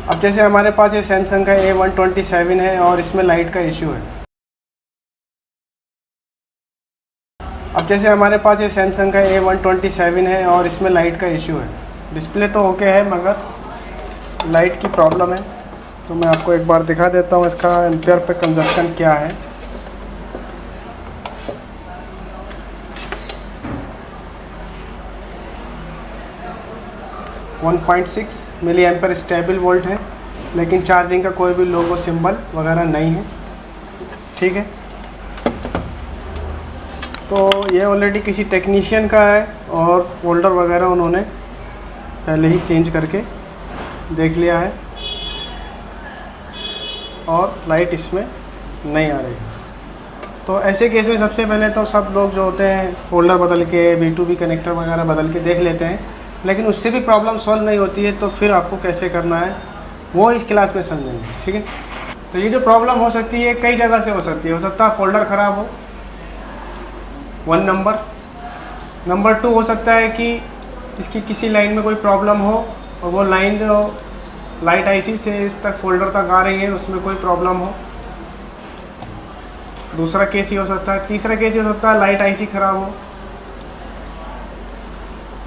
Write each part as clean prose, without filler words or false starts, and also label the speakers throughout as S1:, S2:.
S1: अब जैसे हमारे पास ये सैमसंग का A127 है और इसमें लाइट का इशू है। अब जैसे हमारे पास ये सैमसंग का A127 है और इसमें लाइट का इशू है। डिस्प्ले तो ओके है मगर लाइट की प्रॉब्लम है। तो मैं आपको एक बार दिखा देता हूँ इसका एम्पियर पे कंजप्शन क्या है। .6 मिली एम्पियर स्टेबल वोल्ट है, लेकिन चार्जिंग का कोई भी लोगो सिंबल वगैरह नहीं है। ठीक है, तो ये ऑलरेडी किसी टेक्नीशियन का है और फोल्डर वगैरह उन्होंने पहले ही चेंज करके देख लिया है और लाइट इसमें नहीं आ रही है। तो ऐसे केस में सबसे पहले तो सब लोग जो होते हैं फोल्डर बदल के V2B कनेक्टर वगैरह बदल के देख लेते हैं, लेकिन उससे भी प्रॉब्लम सॉल्व नहीं होती है। तो फिर आपको कैसे करना है वो इस क्लास में समझेंगे। ठीक है, तो ये जो प्रॉब्लम हो सकती है कई जगह से हो सकती है। हो सकता है फोल्डर ख़राब हो, 1 नंबर। नंबर 2 हो सकता है कि इसकी किसी लाइन में कोई प्रॉब्लम हो और वो लाइन जो लाइट आईसी से इस तक फोल्डर तक आ रही है उसमें कोई प्रॉब्लम हो। दूसरा केस ही हो सकता है। तीसरा केस ही हो सकता है लाइट आईसी ख़राब हो।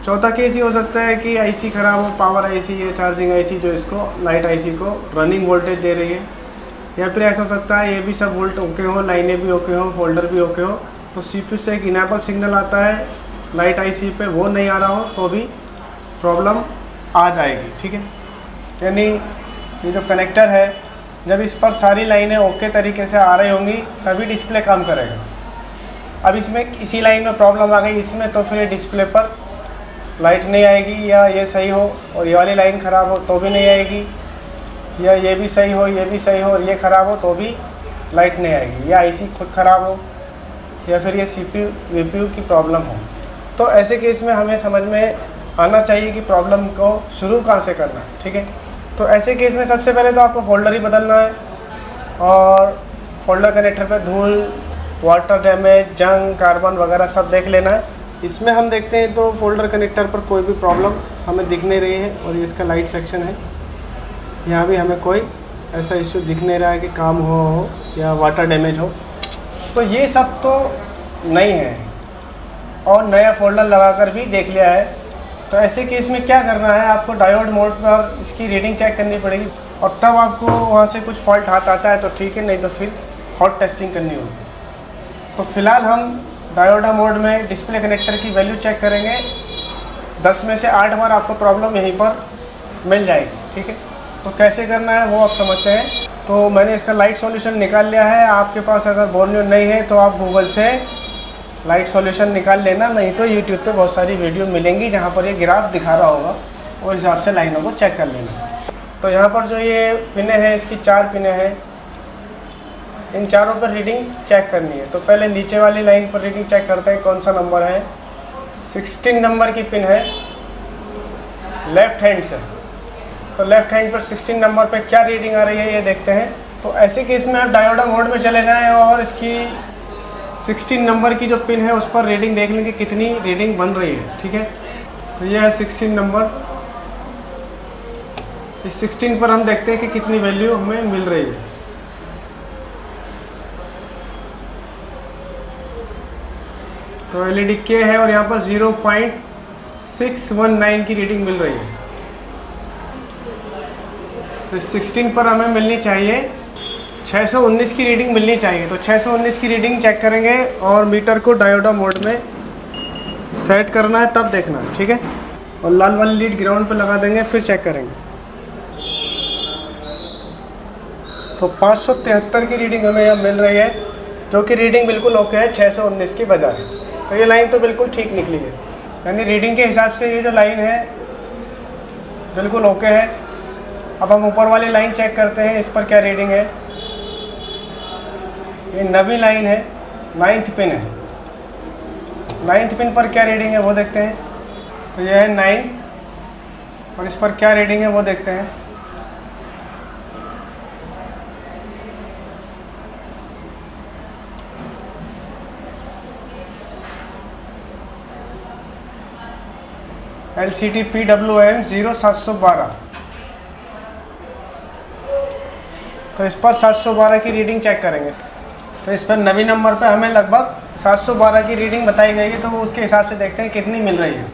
S1: चौथा केस ही हो सकता है कि आईसी ख़राब हो, पावर आईसी या चार्जिंग आईसी जो इसको लाइट आईसी को रनिंग वोल्टेज दे रही है। या फिर ऐसा हो सकता है ये भी सब वोल्ट ओके हो, लाइनें भी ओके हो, फोल्डर भी ओके हो, तो CPU से एक इनेबल सिग्नल आता है लाइट आईसी पे, वो नहीं आ रहा हो तो भी प्रॉब्लम आ जाएगी। ठीक है, यानी ये जो कनेक्टर है जब इस पर सारी लाइनें ओके तरीके से आ रही होंगी तभी डिस्प्ले काम करेगा। अब इसमें इसी लाइन में प्रॉब्लम आ गई इसमें, तो फिर डिस्प्ले पर लाइट नहीं आएगी। या ये सही हो और ये वाली लाइन ख़राब हो तो भी नहीं आएगी, या ये भी सही हो, ये भी सही हो और ये ख़राब हो तो भी लाइट नहीं आएगी। या आईसी खुद ख़राब हो या फिर ये CPU VPU की प्रॉब्लम हो। तो ऐसे केस में हमें समझ में आना चाहिए कि प्रॉब्लम को शुरू कहाँ से करना है। ठीक है, तो ऐसे केस में सबसे पहले तो आपको फोल्डर ही बदलना है और फोल्डर कनेक्टर पे धूल, वाटर डैमेज, जंग, कार्बन वगैरह सब देख लेना है। इसमें हम देखते हैं तो फोल्डर कनेक्टर पर कोई भी प्रॉब्लम हमें दिख नहीं रही है और ये इसका लाइट सेक्शन है। यहाँ भी हमें कोई ऐसा इश्यू दिख नहीं रहा है कि काम हो या वाटर डैमेज हो। तो ये सब तो नहीं है और नया फोल्डर लगाकर भी देख लिया है। तो ऐसे केस में क्या करना है, आपको डायोड मोड पर इसकी रीडिंग चेक करनी पड़ेगी और तब आपको वहाँ से कुछ फॉल्ट हाथ आता है तो ठीक है, नहीं तो फिर हॉट टेस्टिंग करनी होगी। तो फिलहाल हम डायोडा मोड में डिस्प्ले कनेक्टर की वैल्यू चेक करेंगे। 10 में से 8 बार आपको प्रॉब्लम यहीं पर मिल जाएगी। ठीक है, तो कैसे करना है वो आप समझते हैं। तो मैंने इसका लाइट सॉल्यूशन निकाल लिया है। आपके पास अगर बोर्नियो नहीं है तो आप गूगल से लाइट सॉल्यूशन निकाल लेना, नहीं तो यूट्यूब पे बहुत सारी वीडियो मिलेंगी जहाँ पर ये ग्राफ दिखा रहा होगा, उस हिसाब से लाइनों को चेक कर लेना। तो यहाँ पर जो ये पिनें हैं इसकी 4 पिनें हैं, इन चारों पर रीडिंग चेक करनी है। तो पहले नीचे वाली लाइन पर रीडिंग चेक करते हैं कौन सा नंबर है। 16 नंबर की पिन है लेफ़्ट हैंड से। तो लेफ़्ट हैंड पर 16 नंबर पे क्या रीडिंग आ रही है ये देखते हैं। तो ऐसे केस में आप डायोडा मोड में चले जाएं और इसकी 16 नंबर की जो पिन है उस पर रीडिंग देख लेंगे कितनी रीडिंग बन रही है। ठीक है, तो ये है 16 नंबर। इस 16 पर हम देखते हैं कि कितनी वैल्यू हमें मिल रही है। तो LED के है और यहाँ पर 0.619 की रीडिंग मिल रही है। तो 16 पर हमें मिलनी चाहिए 619 की रीडिंग मिलनी चाहिए। तो 619 की रीडिंग चेक करेंगे और मीटर को डायोडा मोड में सेट करना है तब देखना है। ठीक है, और लाल वाली लीड ग्राउंड पर लगा देंगे फिर चेक करेंगे। तो 573 की रीडिंग हमें यहाँ मिल रही है, जो कि रीडिंग बिल्कुल ओके है 619 की बजाय। तो ये लाइन तो बिल्कुल ठीक निकली है, यानी रीडिंग के हिसाब से ये जो लाइन है बिल्कुल ओके है। अब हम ऊपर वाली लाइन चेक करते हैं, इस पर क्या रीडिंग है। ये 9वीं लाइन है, 9th पिन है। 9th पिन पर क्या रीडिंग है वो देखते हैं। तो यह है 9th और इस पर क्या रीडिंग है वो देखते हैं। LCD PWM 0712। तो इस पर 712 की रीडिंग चेक करेंगे। तो इस पर नवी नंबर पे हमें लगभग 712 की रीडिंग बताई गई है, तो उसके हिसाब से देखते हैं कितनी मिल रही है।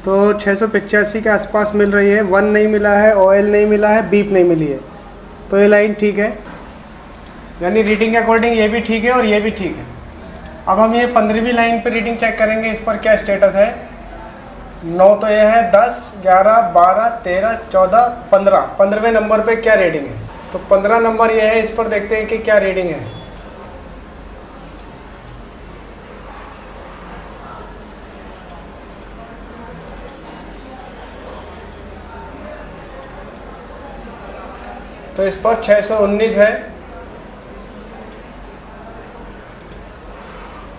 S1: तो 685 के आसपास मिल रही है। 1 नहीं मिला है, ऑयल नहीं मिला है, बीप नहीं मिली है, तो ये लाइन ठीक है, यानी रीडिंग के अकॉर्डिंग ये भी ठीक है और ये भी ठीक है। अब हम ये 15वीं लाइन पे रीडिंग चेक करेंगे, इस पर क्या स्टेटस है। 9 तो ये है, 10, 11, 12, 13, 14, 15, 15वें नंबर पे क्या रीडिंग है। तो 15 नंबर ये है, इस पर देखते हैं कि क्या रीडिंग है। तो इस पर 619 है,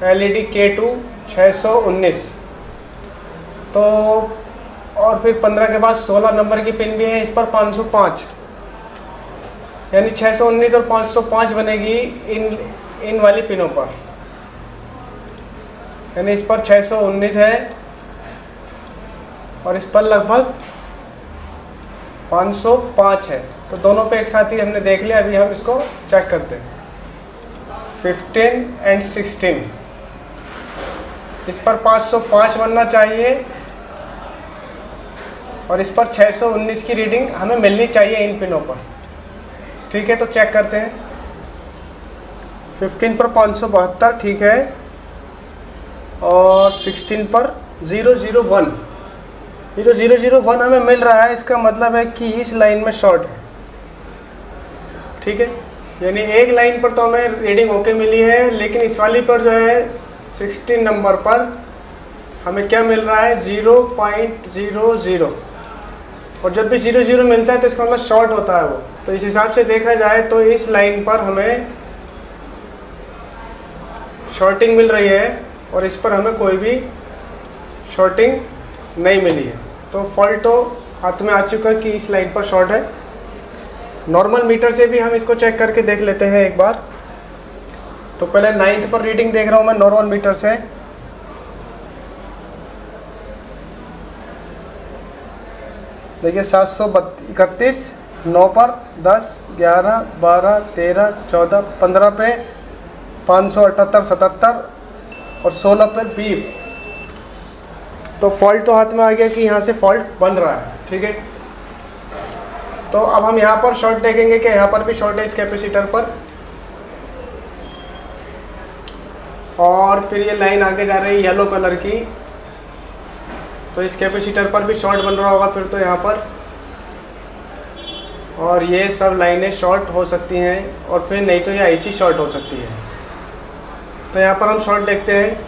S1: LED K2 619। तो और फिर 15 के बाद 16 नंबर की पिन भी है, इस पर 505, यानी 619 और 505 बनेगी इन वाली पिनों पर, यानी इस पर 619 है और इस पर लगभग 505 है। तो दोनों पे एक साथ ही हमने देख लिया। अभी हम इसको चेक करते हैं। 15 और 16, इस पर 505 बनना चाहिए और इस पर 619 की रीडिंग हमें मिलनी चाहिए इन पिनों पर। ठीक है, तो चेक करते हैं। 15 पर 572 ठीक है, और 16 पर 001 001 हमें मिल रहा है। इसका मतलब है कि इस लाइन में शॉर्ट है। ठीक है, यानी एक लाइन पर तो हमें रीडिंग ओके मिली है, लेकिन इस वाली पर जो है 16 नंबर पर हमें क्या मिल रहा है, 0.00। और जब भी 00 मिलता है तो इसका मतलब शॉर्ट होता है वो। तो इस हिसाब से देखा जाए तो इस लाइन पर हमें शॉर्टिंग मिल रही है और इस पर हमें कोई भी शॉर्टिंग नहीं मिली है। तो फॉल्ट तो हाथ में आ चुका कि इस लाइन पर शॉर्ट है। नॉर्मल मीटर से भी हम इसको चेक करके देख लेते हैं एक बार। तो पहले 9th पर रीडिंग देख रहा हूँ मैं नॉर्मल मीटर से। देखिए 731, 9 पर 10, 11, 12, 13, 14, 15 पे 578, 77 और 16 पे बीप। तो फॉल्ट तो हाथ में आ गया कि यहाँ से फॉल्ट बन रहा है। ठीक है, तो अब हम यहाँ पर शॉर्ट देखेंगे कि यहाँ पर भी शॉर्ट है इस कैपेसिटर पर, और फिर ये लाइन आगे जा रही है येलो कलर की, तो इस कैपेसिटर पर भी शॉर्ट बन रहा होगा फिर तो यहाँ पर, और ये सब लाइनें शॉर्ट हो सकती हैं, और फिर नहीं तो ये आईसी शॉर्ट हो सकती है। तो यहाँ पर हम शॉर्ट देखते हैं।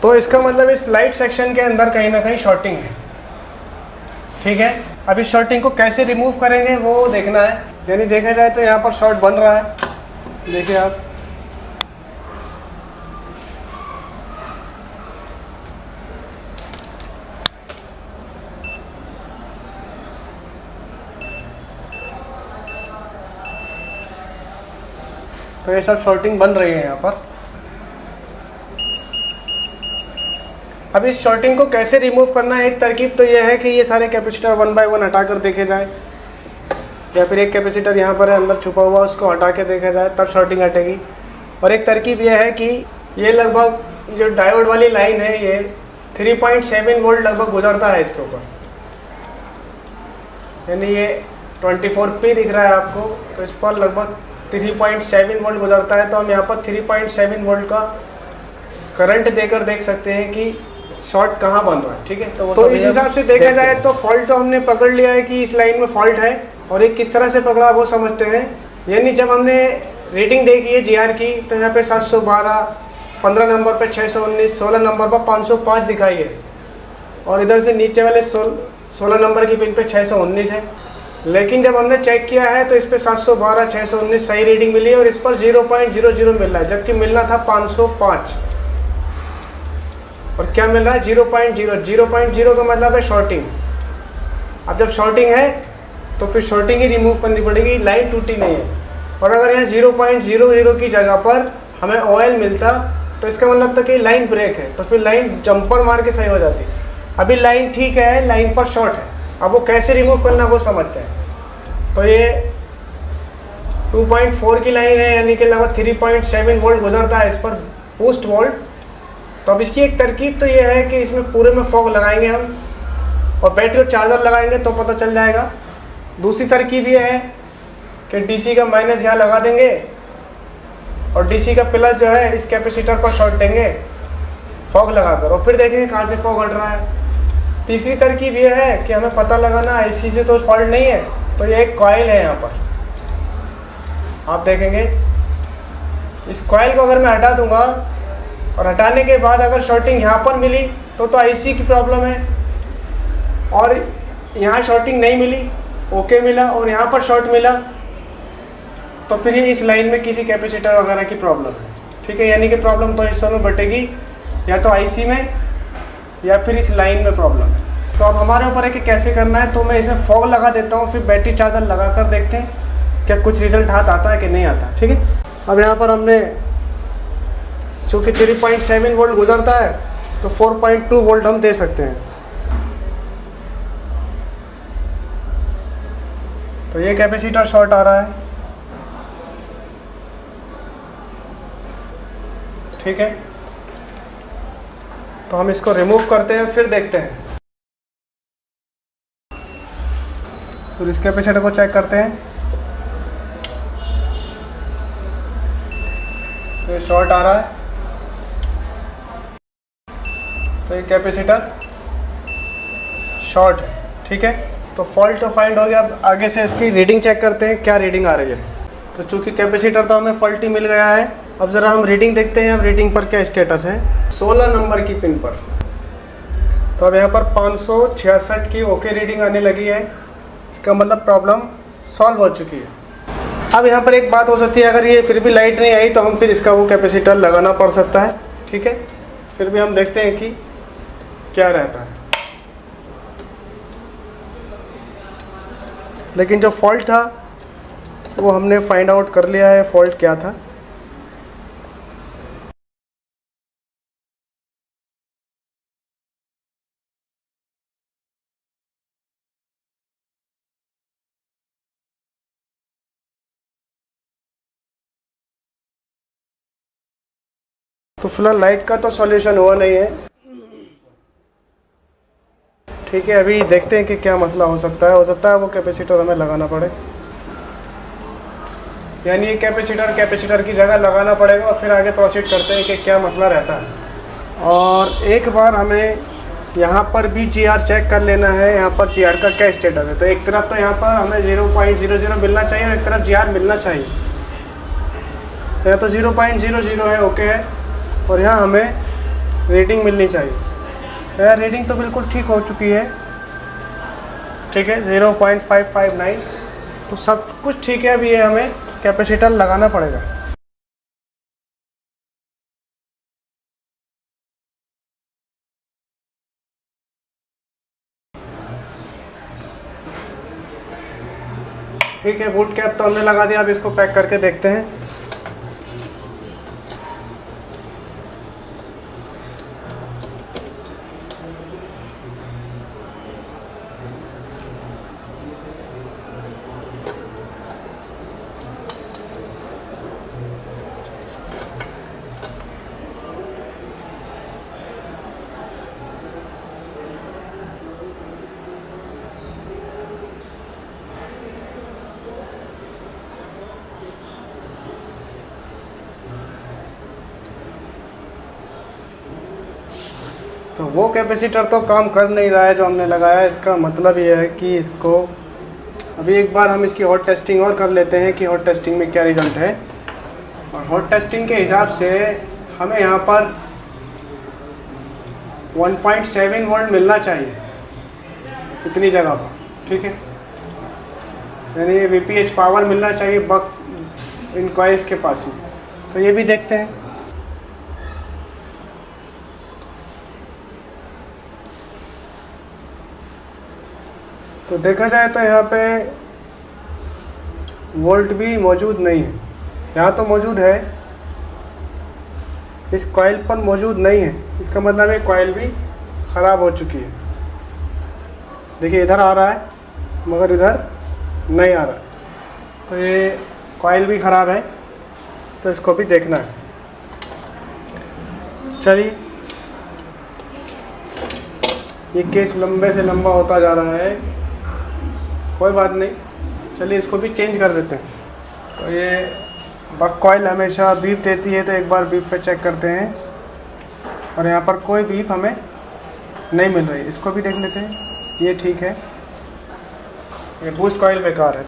S1: तो इसका मतलब इस लाइट सेक्शन के अंदर कहीं ना कहीं शॉर्टिंग है। ठीक है, अब इस शॉर्टिंग को कैसे रिमूव करेंगे वो देखना है। यानी देखा जाए तो यहाँ पर शॉर्ट बन रहा है, देखिए आप। तो ये सब शॉर्टिंग बन रही है यहाँ पर। अब इस शॉर्टिंग को कैसे रिमूव करना है, एक तरकीब तो ये है कि ये सारे कैपेसिटर 1 बाय 1 हटा कर देखे जाए, या फिर एक कैपेसिटर यहाँ पर है अंदर छुपा हुआ, उसको हटा के देखा जाए, तब शॉर्टिंग हटेगी। और एक तरकीब ये है कि ये लगभग जो डायोड वाली लाइन है ये 3.7 वोल्ट लगभग गुजरता है इसके ऊपर, यानी ये 24P दिख रहा है आपको, तो इस पर लगभग 3.7 वोल्ट गुजरता है। तो हम यहाँ पर 3.7 वोल्ट का करंट देकर देख सकते हैं कि शॉर्ट कहाँ बन रहा है। ठीक है, तो इस हिसाब से देखा जाए तो फॉल्ट तो हमने पकड़ लिया है कि इस लाइन में फॉल्ट है, और ये किस तरह से पकड़ा वो समझते हैं। यानी जब हमने रीडिंग देखी है जीआर की, तो यहाँ पे 712, 15 नंबर पे 619, 16 नंबर पर 505 दिखाई है, और इधर से नीचे वाले 16 नंबर की पिन पे 619 है, लेकिन जब हमने चेक किया है तो इस पे 712 619 सही रीडिंग मिली है और इस पर 0.00 मिल रहा है, जबकि मिलना था 505। और क्या मिल रहा है 0.0। 0.0 का मतलब है शॉर्टिंग। अब जब शॉर्टिंग है तो फिर शॉर्टिंग ही रिमूव करनी पड़ेगी, लाइन टूटी नहीं है। और अगर यहाँ 0.00 की जगह पर हमें ऑयल मिलता तो इसका मतलब था कि लाइन ब्रेक है, तो फिर लाइन जंपर मार के सही हो जाती। अभी लाइन ठीक है, लाइन पर शॉर्ट है, अब वो कैसे रिमूव करना वो समझते हैं। तो ये 2.4 की लाइन है, यानी कि लगभग 3.7 वोल्ट गुजरता है इस पर पोस्ट वोल्ट। तो अब इसकी एक तरकीब तो ये है कि इसमें पूरे में फॉग लगाएंगे हम और बैटरी और चार्जर लगाएंगे तो पता चल जाएगा। दूसरी तरकीब ये है कि डीसी का माइनस यहाँ लगा देंगे और डीसी का प्लस जो है इस कैपेसिटर पर शॉर्ट देंगे फॉग लगाकर, और फिर देखेंगे कहाँ से फॉग हट रहा है। तीसरी तरकीब ये है कि हमें पता लगाना आईसी से तो फॉल्ट नहीं है, तो ये एक कॉइल है यहाँ पर, आप देखेंगे इस कॉइल को अगर मैं हटा दूंगा और हटाने के बाद अगर शॉर्टिंग यहाँ पर मिली तो आईसी की प्रॉब्लम है, और यहाँ शॉर्टिंग नहीं मिली, ओके मिला, और यहाँ पर शॉर्ट मिला तो फिर ये इस लाइन में किसी कैपेसिटर वगैरह की प्रॉब्लम है। ठीक है, यानी कि प्रॉब्लम तो हिस्सों में बटेगी, या तो आईसी में या फिर इस लाइन में प्रॉब्लम है। तो अब हमारे ऊपर है कि कैसे करना है। तो मैं इसमें फॉग लगा देता हूँ, फिर बैटरी चार्जर लगा कर देखते हैं क्या कुछ रिजल्ट हाथ आता है कि नहीं आता। ठीक है, अब यहाँ पर हमने चूँकि 3.7 वोल्ट गुजरता है तो 4.2 वोल्ट हम दे सकते हैं। तो ये कैपेसिटर शॉर्ट आ रहा है। ठीक है, तो हम इसको रिमूव करते हैं, फिर देखते हैं। फिर इस कैपेसिटर को चेक करते हैं। तो ये शॉर्ट आ रहा है, तो ये कैपेसिटर शॉर्ट है। ठीक है, तो फॉल्ट तो फाइंड हो गया। अब आगे से इसकी रीडिंग चेक करते हैं क्या रीडिंग आ रही है। तो चूँकि कैपेसिटर तो हमें फॉल्टी मिल गया है, अब ज़रा हम रीडिंग देखते हैं। अब रीडिंग पर क्या स्टेटस है 16 नंबर की पिन पर। तो अब यहाँ पर 566 की ओके रीडिंग आने लगी है, इसका मतलब प्रॉब्लम सॉल्व हो चुकी है। अब यहाँ पर एक बात हो सकती है, अगर ये फिर भी लाइट नहीं आई तो हम फिर इसका वो कैपेसिटर लगाना पड़ सकता है। ठीक है, फिर भी हम देखते हैं कि क्या रहता है। लेकिन जो फॉल्ट था वो हमने फाइंड आउट कर लिया है, फॉल्ट क्या था। तो फिलहाल लाइट का तो सॉल्यूशन हुआ नहीं है। ठीक है, अभी देखते हैं कि क्या मसला हो सकता है वो कैपेसिटर हमें लगाना पड़े, यानी ये कैपेसिटर की जगह लगाना पड़ेगा और फिर आगे प्रोसीड करते हैं कि क्या मसला रहता है। और एक बार हमें यहाँ पर भी जीआर चेक कर लेना है, यहाँ पर जीआर का क्या स्टेटस है। तो एक तरफ तो यहाँ पर हमें 0.00 मिलना चाहिए और एक तरफ जीआर मिलना चाहिए। तो यहाँ तो 0.00 है, ओके है, और यहाँ हमें रीडिंग मिलनी चाहिए। रीडिंग तो बिल्कुल ठीक हो चुकी है। ठीक है, 0.559, तो सब कुछ ठीक है। अभी ये हमें कैपेसिटर लगाना पड़ेगा। ठीक है, बूट कैप तो हमने लगा दिया, अब इसको पैक करके देखते हैं। तो वो कैपेसिटर तो काम कर नहीं रहा है जो हमने लगाया है। इसका मतलब ये है कि इसको अभी एक बार हम इसकी हॉट टेस्टिंग और कर लेते हैं कि हॉट टेस्टिंग में क्या रिज़ल्ट है। और हॉट टेस्टिंग के हिसाब से हमें यहाँ पर 1.7 वोल्ट मिलना चाहिए। इतनी जगह पर, ठीक है। यानी ये VPH पावर मिलना चाहिए बक इन कॉइल्स के पास में। तो ये भी देखते हैं। तो देखा जाए तो यहाँ पे वोल्ट भी मौजूद नहीं है। यहाँ तो मौजूद है, इस कॉइल पर मौजूद नहीं है। इसका मतलब है कॉइल भी ख़राब हो चुकी है। देखिए इधर आ रहा है मगर इधर नहीं आ रहा, तो ये कॉइल भी ख़राब है, तो इसको भी देखना है। चलिए, ये केस लंबे से लंबा होता जा रहा है, कोई बात नहीं। चलिए इसको भी चेंज कर देते हैं। तो ये बक कॉइल हमेशा बीप देती है, तो एक बार बीप पे चेक करते हैं। और यहाँ पर कोई बीप हमें नहीं मिल रही, इसको भी देख लेते हैं। ये ठीक है, ये बूस्ट कॉइल बेकार है।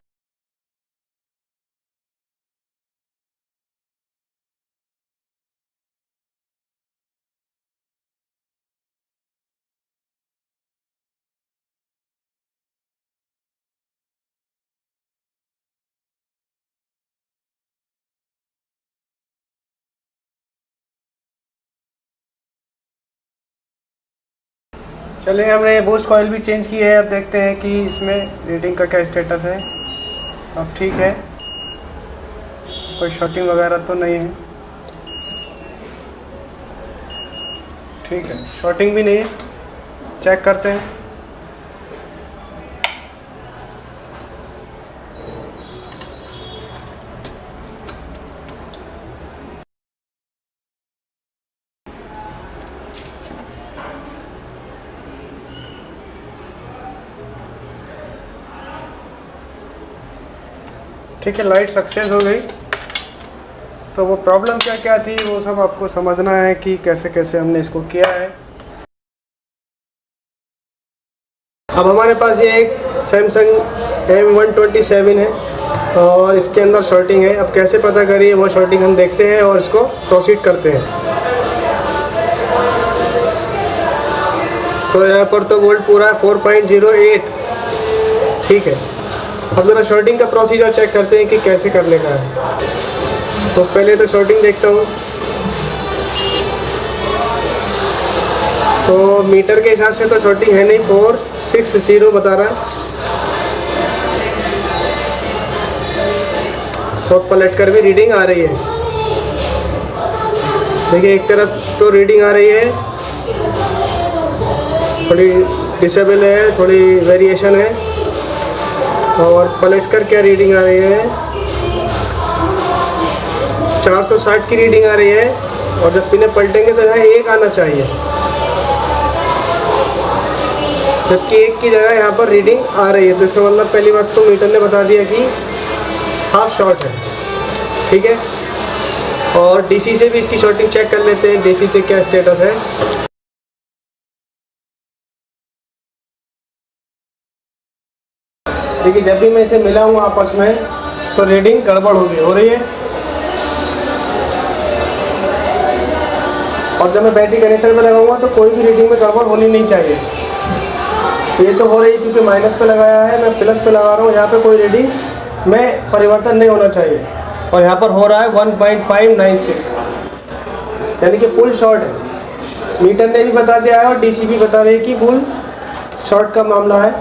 S1: चलिए हमने बूस्ट कॉइल भी चेंज की है। अब देखते हैं कि इसमें रीडिंग का क्या स्टेटस है। अब ठीक है, कोई शॉर्टिंग वगैरह तो नहीं है। ठीक है, शॉर्टिंग भी नहीं है। चेक करते हैं। ठीक है, लाइट सक्सेस हो गई। तो वो प्रॉब्लम क्या क्या थी वो सब आपको समझना है कि कैसे कैसे हमने इसको किया है। अब हमारे पास ये एक सैमसंग M127 है और इसके अंदर शॉर्टिंग है। अब कैसे पता करिए वो शॉर्टिंग हम देखते हैं और इसको प्रोसीड करते हैं। तो यहाँ पर तो वोल्ट पूरा है 4.08, ठीक है। अब ज़रा शॉर्टिंग का प्रोसीजर चेक करते हैं कि कैसे करने का है। तो पहले तो शॉर्टिंग देखता हूँ। तो मीटर के हिसाब से तो शॉर्टिंग है नहीं, 460 बता रहा है। तो पलट कर भी रीडिंग आ रही है। देखिए एक तरफ तो रीडिंग आ रही है, थोड़ी डिसेबल है, थोड़ी वेरिएशन है। और पलट कर क्या रीडिंग आ रही है, 460 की रीडिंग आ रही है। और जब पिने पलटेंगे तो यहाँ 1 आना चाहिए, जबकि 1 की जगह यहाँ पर रीडिंग आ रही है। तो इसका मतलब पहली बात तो मीटर ने बता दिया कि हाफ शॉर्ट है, ठीक है। और डीसी से भी इसकी शॉर्टिंग चेक कर लेते हैं, डीसी से क्या स्टेटस है। देखिए जब भी मैं इसे मिला हूँ आपस में तो रीडिंग गड़बड़ हो रही है। और जब मैं बैटरी कनेक्टर में लगाऊंगा तो कोई भी रीडिंग में गड़बड़ होनी नहीं चाहिए। ये तो हो रही है क्योंकि माइनस पे लगाया है, मैं प्लस पे लगा रहा हूँ। यहाँ पे कोई रीडिंग में परिवर्तन नहीं होना चाहिए। और यहाँ पर हो रहा है 1.596, यानी कि फुल शॉर्ट है। मीटर ने भी बता दिया है और डीसी भी बता रही है कि फुल शॉर्ट का मामला है।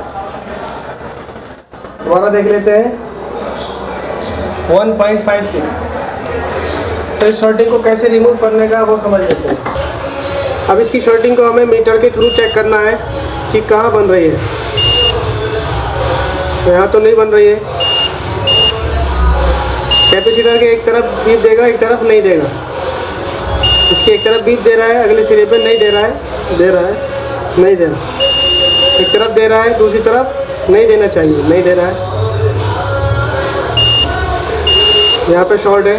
S1: दोबारा देख लेते हैं, 1.56। तो इस शॉर्टिंग को कैसे रिमूव करने का वो समझ लेते हैं। अब इसकी शॉर्टिंग को हमें मीटर के थ्रू चेक करना है कि कहाँ बन रही है। तो यहाँ तो नहीं बन रही है। कैपेसिटर के एक तरफ बीप देगा, एक तरफ नहीं देगा। इसके एक तरफ बीप दे रहा है, अगले सिरे पे नहीं दे रहा है, दे रहा है, नहीं दे रहा। एक तरफ दे रहा है, दूसरी तरफ नहीं देना चाहिए, नहीं दे रहा है। यहाँ पे शॉर्ट है,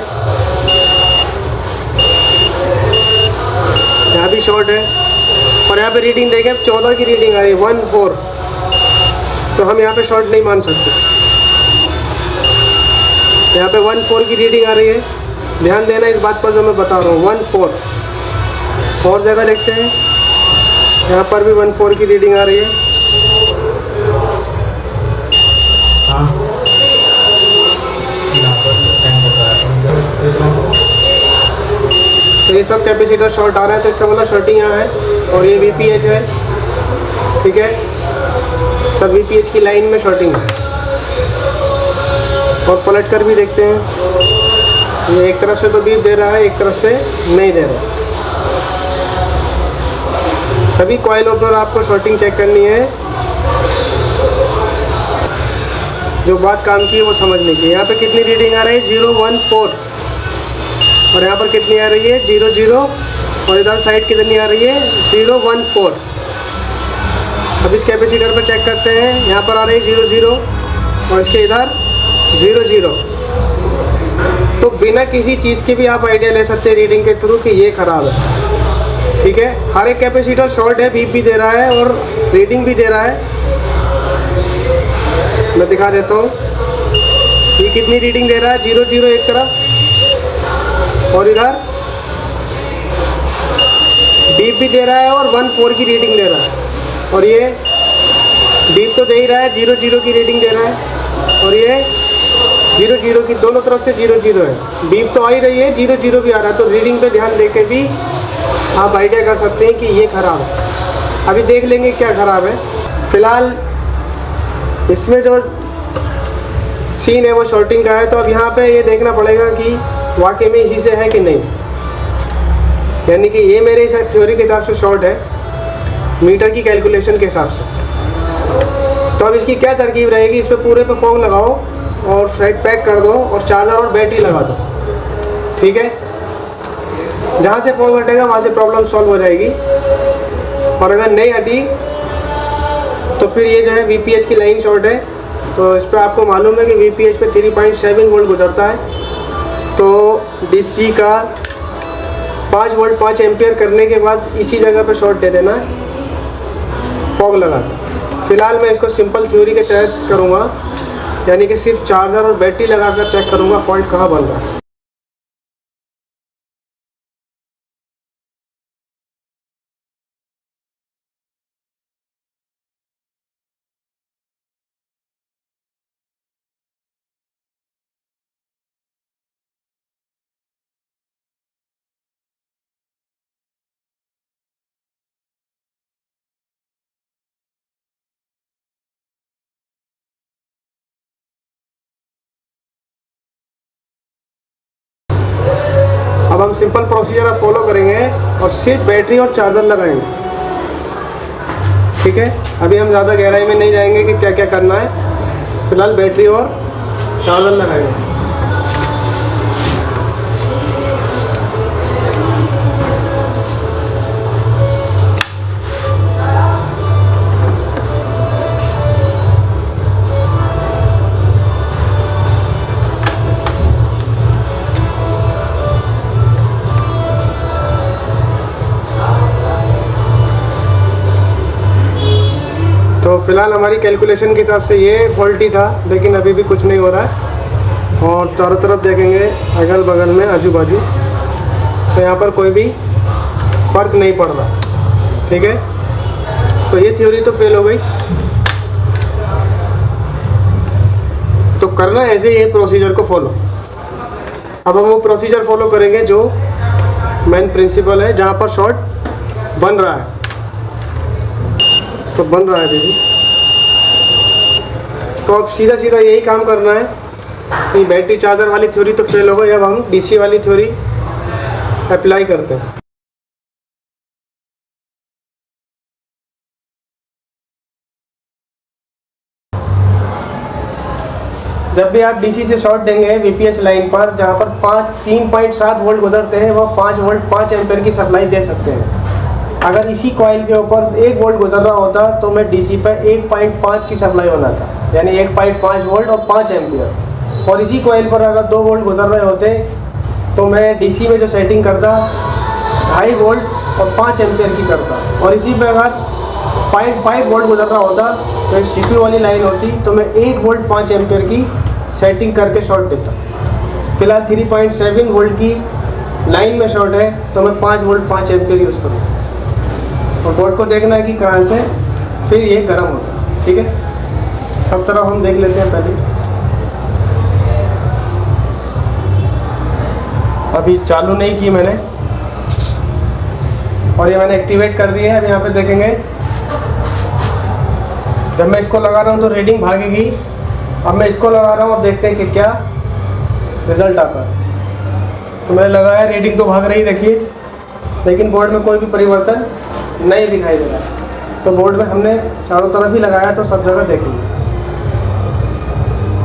S1: यहाँ भी शॉर्ट है। और यहाँ पे रीडिंग देखें, 14 की रीडिंग आ रही है, 14। तो हम यहाँ पे शॉर्ट नहीं मान सकते। यहाँ पे 14 की रीडिंग आ रही है। ध्यान देना इस बात पर जो मैं बता रहा हूँ, 14। और जगह देखते हैं, यहाँ पर भी 14 की रीडिंग आ रही है।
S2: हाँ यहाँ पर सेंड हो रहा है।
S1: तो ये सब कैपेसिटर शॉर्ट आ रहा है, तो इसका मतलब शॉर्टिंग यहाँ है। और ये VPH है, ठीक है, सब VPH की लाइन में शॉर्टिंग है। और पलट कर भी देखते हैं, ये एक तरफ से तो बीप दे रहा है, एक तरफ से नहीं दे रहा। सभी कॉइलों पर आपको शॉर्टिंग चेक करनी है। जो बात काम की है वो समझने की। यहाँ पे कितनी रीडिंग आ रही है? 014। और यहाँ पर कितनी आ रही है? 00। और इधर साइड कितनी आ रही है? 014। अब इस कैपेसिटर पर चेक करते हैं। यहाँ पर आ रही है 00 और इसके इधर 00। तो बिना किसी चीज़ के भी आप आइडिया ले सकते हैं रीडिंग के थ्रू कि ये ख़राब है, ठीक है। हर एक कैपेसिटर शॉर्ट है, बीप भी दे रहा है और रीडिंग भी दे रहा है। मैं दिखा देता हूँ, ये कितनी रीडिंग दे रहा है? 00 एक तरफ और इधर बीप भी दे रहा है और 14 की रीडिंग दे रहा है। और ये बीप तो दे ही रहा है, 00 की रीडिंग दे रहा है। और ये 00 की दोनों तरफ से 00 है। बीप तो आ ही रही है, 00 भी आ रहा है। तो रीडिंग पे ध्यान दे के भी आप आइडिया कर सकते हैं कि ये ख़राब है। अभी देख लेंगे क्या ख़राब है। फ़िलहाल इसमें जो सीन है वो शॉर्टिंग का है। तो अब यहाँ पे ये देखना पड़ेगा कि वाकई में इसी से है कि नहीं। यानी कि ये मेरे थ्योरी के हिसाब से शॉर्ट है, मीटर की कैलकुलेशन के हिसाब से। तो अब इसकी क्या तरकीब रहेगी? इस पर पूरे पे फॉग लगाओ और साइड पैक कर दो और चार्जर और बैटरी लगा दो, ठीक है। जहाँ से फॉग हटेगा वहाँ से प्रॉब्लम सॉल्व हो जाएगी। और अगर नहीं हटी तो फिर ये जो है VPH की लाइन शॉर्ट है। तो इस पर आपको मालूम है कि VPH पे 3.7 वोल्ट गुजरता है। तो DC का 5 वोल्ट 5 एम्पियर करने के बाद इसी जगह पे शॉर्ट दे देना है फॉग लगा के। फ़िलहाल मैं इसको सिंपल थ्योरी के तहत करूँगा, यानी कि सिर्फ चार्जर और बैटरी लगा कर चेक करूँगा फॉल्ट कहाँ बन रहा है। अब हम सिंपल प्रोसीजर फॉलो करेंगे और सिर्फ बैटरी और चार्जर लगाएंगे, ठीक है। अभी हम ज़्यादा गहराई में नहीं जाएंगे कि क्या क्या करना है। फिलहाल बैटरी और चार्जर लगाएंगे। तो फिलहाल हमारी कैलकुलेशन के हिसाब से ये फॉल्टी था, लेकिन अभी भी कुछ नहीं हो रहा है। और चारों तरफ देखेंगे, अगल बगल में आजू बाजू, तो यहाँ पर कोई भी फ़र्क नहीं पड़ रहा, ठीक है। तो ये थ्योरी तो फेल हो गई। तो करना ऐसे ये प्रोसीजर को फॉलो। अब हम वो प्रोसीजर फॉलो करेंगे जो मेन प्रिंसिपल है, जहाँ पर शॉर्ट बन रहा है। तो बन रहा है दीदी, तो अब सीधा सीधा यही काम करना है कि बैटरी चार्जर वाली थ्योरी तो फेल हो गई। अब हम DC वाली थ्योरी अप्लाई करते हैं। जब भी आप DC से शॉर्ट देंगे VPH लाइन पर, जहाँ पर 3.7 वोल्ट गुजरते हैं, वो 5 वोल्ट 5 एम्पियर की सप्लाई दे सकते हैं। अगर इसी कॉइल के ऊपर 1 वोल्ट गुजर रहा होता तो मैं DC पर 1.5 की सप्लाई बनाता, यानी 1.5 वोल्ट और 5 एम्पियर। और इसी कॉइल पर अगर 2 वोल्ट गुजर रहे होते तो मैं DC में जो सेटिंग करता 2.5 वोल्ट और 5 एम्पियर की करता। और इसी पे अगर 0.5 वोल्ट गुजर रहा होता तो CPU वाली लाइन होती तो मैं 1 वोल्ट 5 एम्पियर की सेटिंग करके शॉर्ट देता। फिलहाल 3.7 वोल्ट की लाइन में शॉर्ट है तो मैं 5 वोल्ट 5 एम्पियर यूज़ करूँ। और बोर्ड को देखना है कि कहाँ से फिर ये गर्म होता है, ठीक है। सब तरफ हम देख लेते हैं पहले। अभी चालू नहीं की मैंने, और ये मैंने एक्टिवेट कर दिया है। अब यहाँ पे देखेंगे जब मैं इसको लगा रहा हूँ तो रीडिंग भागेगी। अब मैं इसको लगा रहा हूँ, अब देखते हैं कि क्या रिज़ल्ट आता है। तो मैंने लगाया, रीडिंग तो भाग रही देखिए, लेकिन बोर्ड में कोई भी परिवर्तन नहीं दिखाई दे रहा है। तो बोर्ड में हमने चारों तरफ ही लगाया तो सब जगह देखेंगे।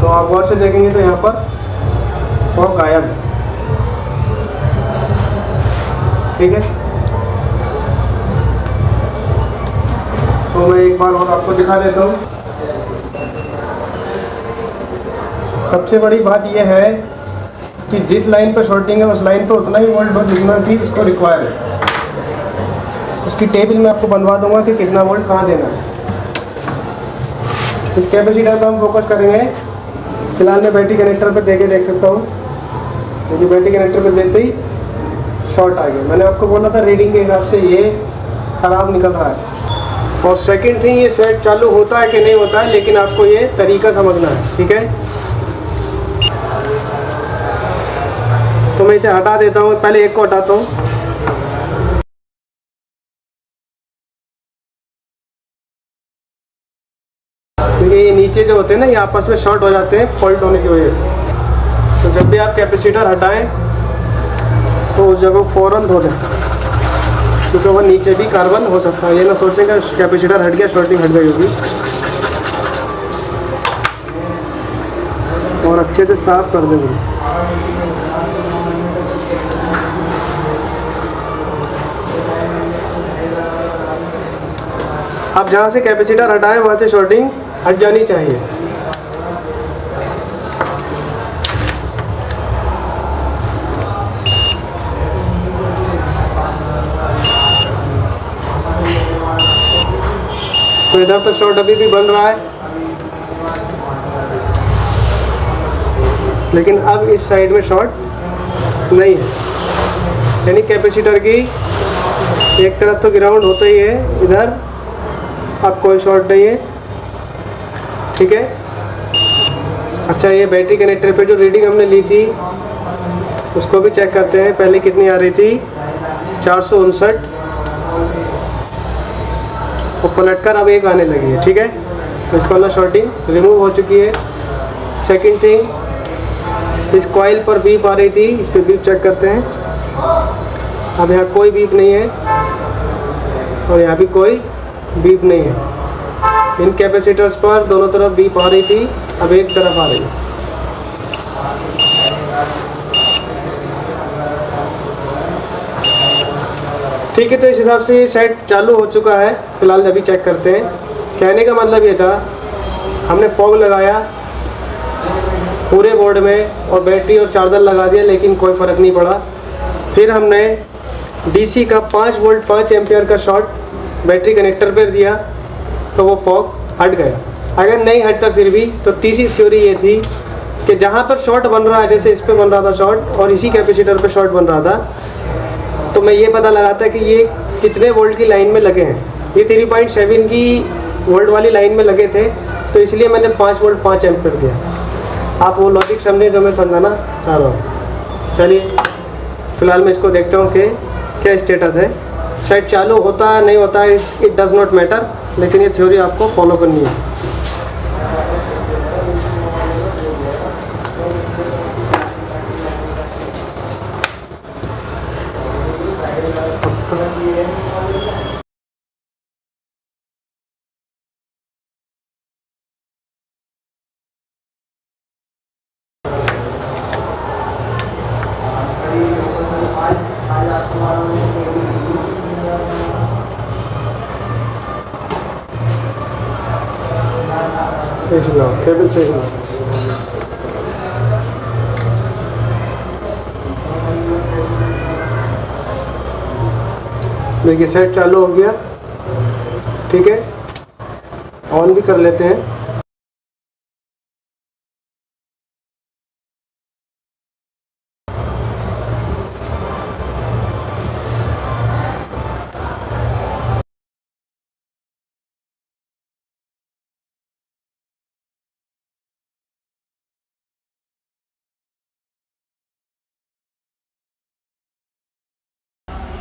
S1: तो आप गौर से देखेंगे तो यहाँ पर फॉग गायब है। ठीक है, तो मैं एक बार और आपको दिखा देता हूँ। सबसे बड़ी बात यह है कि जिस लाइन पर शॉर्टिंग है उस लाइन पर उतना ही वोल्ट हो जितना कि उसको रिक्वायर है। उसकी टेबल मैं आपको बनवा दूंगा कि कितना वोल्ट कहाँ देना है। इस कैपेसिटर पर हम फोकस करेंगे। फिलहाल मैं बैटरी कनेक्टर पर देके देख सकता हूँ, क्योंकि बैटरी कनेक्टर पर देते ही शॉर्ट आ गया। मैंने आपको बोला था रीडिंग के हिसाब से ये ख़राब निकल रहा है। और सेकंड थिंग, ये सेट चालू होता है कि नहीं होता है, लेकिन आपको ये तरीका समझना है। ठीक है, तो मैं इसे हटा देता हूँ। पहले एक को हटाता हूँ। क्योंकि ये नीचे जो होते हैं ना, ये आपस में शॉर्ट हो जाते हैं फॉल्ट होने की वजह से। तो जब भी आप कैपेसिटर हटाएं तो उस जगह फ़ौरन धो दें, क्योंकि वह नीचे भी कार्बन हो सकता है। ये ना सोचें कि कैपेसिटर हट गया, शॉर्टिंग हट गई होगी। और अच्छे से साफ कर देंगे। आप जहाँ से कैपेसिटर हटाएं वहाँ से शॉर्टिंग हट जानी चाहिए। तो इधर तो शॉर्ट अभी भी बन रहा है, लेकिन अब इस साइड में शॉर्ट नहीं है। यानी कैपेसिटर की एक तरफ तो ग्राउंड होता ही है, इधर अब कोई शॉर्ट नहीं है। ठीक है, अच्छा, ये बैटरी कनेक्टर पे जो रीडिंग हमने ली थी उसको भी चेक करते हैं। पहले कितनी आ रही थी, 459, और पलटकर अब एक आने लगी है। ठीक है, तो इसका वाला शॉर्टिंग रिमूव हो चुकी है। सेकंड थिंग, इस कॉइल पर बीप आ रही थी, इस पर बीप चेक करते हैं। अब यहाँ कोई बीप नहीं है और यहाँ भी कोई बीप नहीं है। इन कैपेसिटर्स पर दोनों तरफ बीप आ रही थी, अब एक तरफ आ रही है। ठीक है, तो इस हिसाब से ये सेट चालू हो चुका है। फिलहाल अभी चेक करते हैं। कहने का मतलब ये था, हमने फॉग लगाया पूरे बोर्ड में और बैटरी और चार्जर लगा दिया, लेकिन कोई फ़र्क नहीं पड़ा। फिर हमने डीसी का 5 वोल्ट 5 एम्पियर का शॉर्ट बैटरी कनेक्टर पर दिया तो वो फॉग हट गया। अगर नहीं हटता फिर भी, तो तीसरी थ्योरी ये थी कि जहाँ पर शॉर्ट बन रहा है, जैसे इस पर बन रहा था शॉर्ट और इसी कैपेसिटर पर शॉर्ट बन रहा था, तो मैं ये पता लगाता कि ये कितने वोल्ट की लाइन में लगे हैं। ये 3.7 की वोल्ट वाली लाइन में लगे थे, तो इसलिए मैंने 5 वोल्ट 5 एम्पियर दिया। आप वो लॉजिक समझें जो मैं समझाना चाह रहा हूँ। चलिए, फ़िलहाल मैं इसको देखता हूँ कि क्या स्टेटस है। शायद चालू होता है नहीं होता है, इट डज़ नॉट मैटर, लेकिन ये थ्योरी आपको फॉलो करनी है। सही सुनाओ, केबल सही सुनाओ। देखिए, सेट चालू हो गया। ठीक है, ऑन भी कर लेते हैं।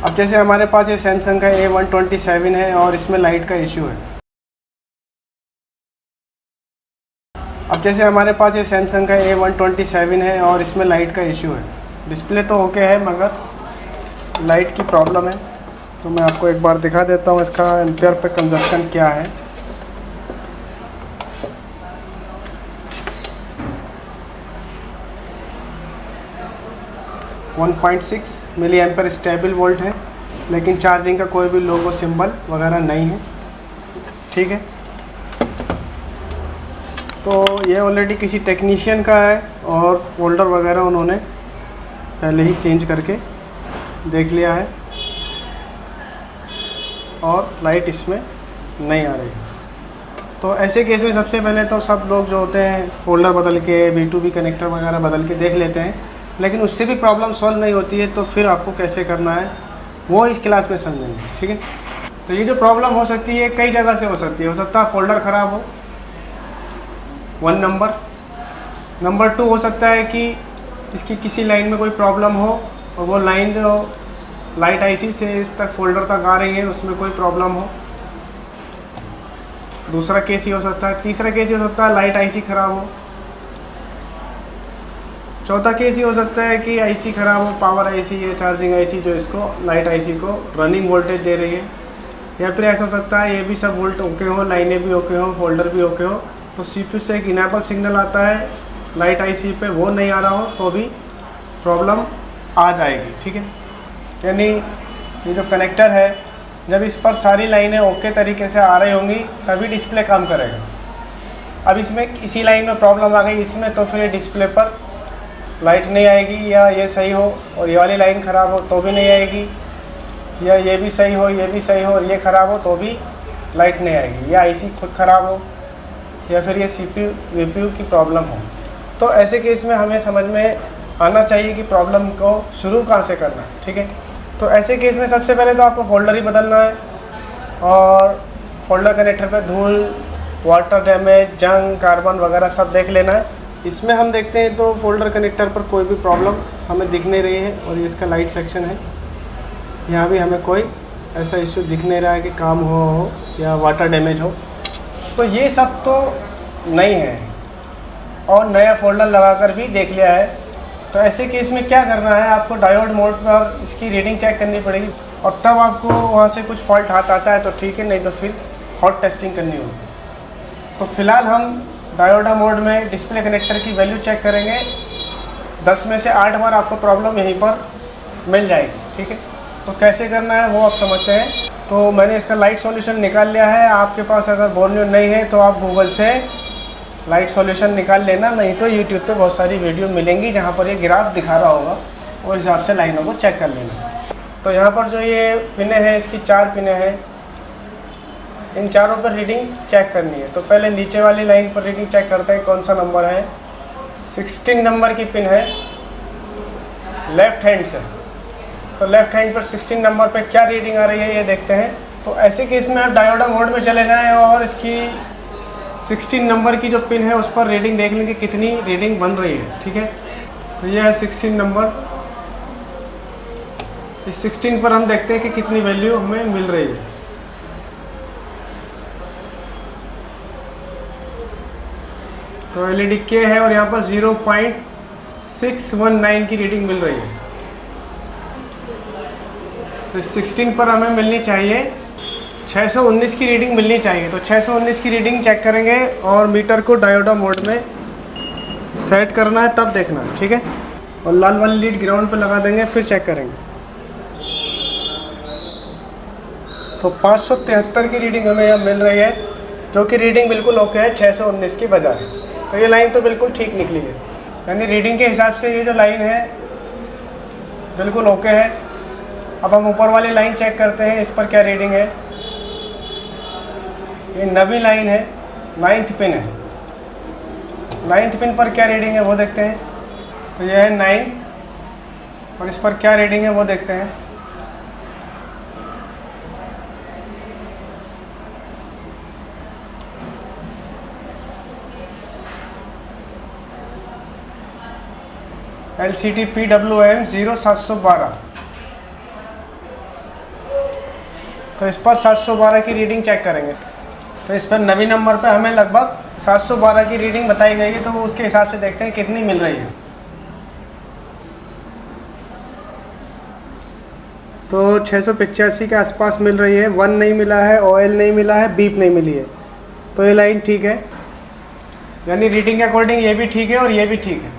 S1: अब जैसे हमारे पास ये सैमसंग का A127 है और इसमें लाइट का इशू है। अब जैसे हमारे पास ये सैमसंग का A127 है और इसमें लाइट का इशू है। डिस्प्ले तो ओके है मगर लाइट की प्रॉब्लम है। तो मैं आपको एक बार दिखा देता हूँ इसका एम्पियर पे कंजप्शन क्या है। .6 मिली एम्पियर स्टेबल वोल्ट है, लेकिन चार्जिंग का कोई भी लोगो सिंबल वगैरह नहीं है। ठीक है, तो ये ऑलरेडी किसी टेक्नीशियन का है और फोल्डर वगैरह उन्होंने पहले ही चेंज करके देख लिया है और लाइट इसमें नहीं आ रही है। तो ऐसे केस में सबसे पहले तो सब लोग जो होते हैं फोल्डर बदल के V2B कनेक्टर वगैरह बदल के देख लेते हैं, लेकिन उससे भी प्रॉब्लम सॉल्व नहीं होती है। तो फिर आपको कैसे करना है वो इस क्लास में समझेंगे। ठीक है, तो ये जो प्रॉब्लम हो सकती है कई जगह से हो सकती है। हो सकता है फोल्डर ख़राब हो, 1 नंबर। नंबर 2 हो सकता है कि इसकी किसी लाइन में कोई प्रॉब्लम हो और वो लाइन जो लाइट आईसी से इस तक फोल्डर तक आ रही है उसमें कोई प्रॉब्लम हो। दूसरा केस ही हो सकता है। तीसरा केस ही हो सकता है लाइट आईसी ख़राब हो। चौथा केस ये हो सकता है कि आईसी ख़राब हो, पावर आईसी या चार्जिंग आईसी जो इसको लाइट आईसी को रनिंग वोल्टेज दे रही है। या फिर ऐसा हो सकता है ये भी सब वोल्ट ओके हो, लाइनें भी ओके हो, फोल्डर भी ओके हो, तो सीपीयू से एक इनेबल सिग्नल आता है लाइट आईसी पे, वो नहीं आ रहा हो तो भी प्रॉब्लम आ जाएगी। ठीक है, यानी ये जो कनेक्टर है जब इस पर सारी लाइनें ओके तरीके से आ रही होंगी तभी डिस्प्ले काम करेगा। अब इसमें इसी लाइन में प्रॉब्लम आ गई इसमें, तो फिर ये डिस्प्ले पर लाइट नहीं आएगी। या ये सही हो और ये वाली लाइन ख़राब हो तो भी नहीं आएगी, या ये भी सही हो, ये भी सही हो और ये ख़राब हो तो भी लाइट नहीं आएगी। या आईसी खुद ख़राब हो या फिर ये सीपीयू वीपीयू की प्रॉब्लम हो। तो ऐसे केस में हमें समझ में आना चाहिए कि प्रॉब्लम को शुरू कहाँ से करना है। ठीक है, तो ऐसे केस में सबसे पहले तो आपको फोल्डर ही बदलना है और फोल्डर कनेक्टर पे धूल, वाटर डैमेज, जंग, कार्बन वगैरह सब देख लेना है। इसमें हम देखते हैं तो फोल्डर कनेक्टर पर कोई भी प्रॉब्लम हमें दिख नहीं रही है और ये इसका लाइट सेक्शन है। यहाँ भी हमें कोई ऐसा इश्यू दिख नहीं रहा है कि काम हो या वाटर डैमेज हो। तो ये सब तो नहीं है और नया फोल्डर लगाकर भी देख लिया है। तो ऐसे केस में क्या करना है, आपको डायोड मोड पर इसकी रीडिंग चेक करनी पड़ेगी और तब आपको वहाँ से कुछ फॉल्ट हाथ आता है तो ठीक है, नहीं तो फिर हॉट टेस्टिंग करनी होगी। तो फिलहाल हम डायोडा मोड में डिस्प्ले कनेक्टर की वैल्यू चेक करेंगे। 10 में से 8 बार आपको प्रॉब्लम यहीं पर मिल जाएगी। ठीक है, तो कैसे करना है वो आप समझते हैं। तो मैंने इसका लाइट सॉल्यूशन निकाल लिया है। आपके पास अगर बोर्नियो नहीं है तो आप गूगल से लाइट सॉल्यूशन निकाल लेना, नहीं तो यूट्यूब पे बहुत सारी वीडियो मिलेंगी जहाँ पर ये ग्राफ दिखा रहा होगा और हिसाब से लाइनों को चेक कर लेना। तो यहाँ पर जो ये पिने हैं इसकी 4 पिने हैं, इन चारों पर रीडिंग चेक करनी है। तो पहले नीचे वाली लाइन पर रीडिंग चेक करते हैं कौन सा नंबर है। 16 नंबर की पिन है लेफ़्ट हैंड से, तो लेफ़्ट हैंड पर 16 नंबर पे क्या रीडिंग आ रही है ये देखते हैं। तो ऐसे केस में आप डायोडा मोड में चले जाएं और इसकी 16 नंबर की जो पिन है उस पर रीडिंग देख लेंगे कितनी रीडिंग बन रही है। ठीक है, तो ये है 16 नंबर। इस 16 पर हम देखते हैं कि कितनी वैल्यू हमें मिल रही है। तो एलईडी के है और यहाँ पर 0.619 की रीडिंग मिल रही है। तो 16 पर हमें मिलनी चाहिए 619 की रीडिंग मिलनी चाहिए। तो 619 की रीडिंग चेक करेंगे और मीटर को डायोडा मोड में सेट करना है तब देखना है। ठीक है, और लाल वाली लीड ग्राउंड पर लगा देंगे फिर चेक करेंगे। तो 573 की रीडिंग हमें यहाँ मिल रही है, जो कि रीडिंग बिल्कुल ओके है 619 की बजाय। तो ये लाइन तो बिल्कुल ठीक निकली है, यानी रीडिंग के हिसाब से ये जो लाइन है बिल्कुल ओके है। अब हम ऊपर वाली लाइन चेक करते हैं, इस पर क्या रीडिंग है। ये 9वीं लाइन है, 9th पिन है। 9th पिन पर क्या रीडिंग है वो देखते हैं। तो ये है 9th और इस पर क्या रीडिंग है वो देखते हैं। LCD PWM 0712। तो इस पर 712 की रीडिंग चेक करेंगे। तो इस पर नवी नंबर पर हमें लगभग 712 की रीडिंग बताई गई है, तो वो उसके हिसाब से देखते हैं कितनी मिल रही है। तो 685 के आसपास मिल रही है। 1 नहीं मिला है, ऑयल नहीं मिला है, बीप नहीं मिली है, तो ये लाइन ठीक है, यानी रीडिंग के अकॉर्डिंग ये भी ठीक है और ये भी ठीक है।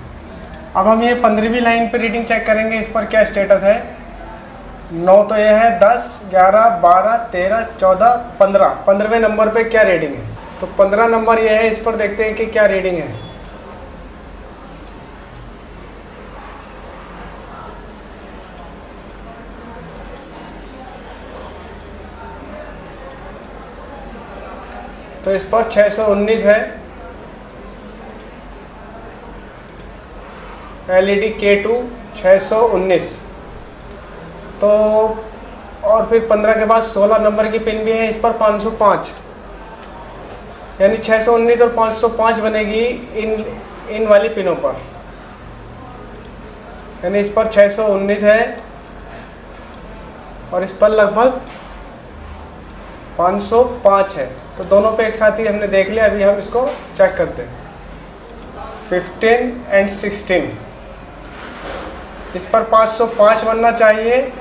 S1: अब हम ये 15वीं लाइन पे रीडिंग चेक करेंगे, इस पर क्या स्टेटस है। 9 तो ये है, 10, 11, 12, 13, 14, 15, 15वें नंबर पे क्या रीडिंग है। तो 15 नंबर ये है, इस पर देखते हैं कि क्या रीडिंग है। तो इस पर 619 है, LED K2 619। तो और फिर 15 के बाद 16 नंबर की पिन भी है, इस पर 505, यानी 619 और 505 बनेगी इन वाली पिनों पर, यानी इस पर 619 है और इस पर लगभग 505 है। तो दोनों पे एक साथ ही हमने देख लिया। अभी हम इसको चेक करते हैं। 15 और 16, इस पर 505 बनना चाहिए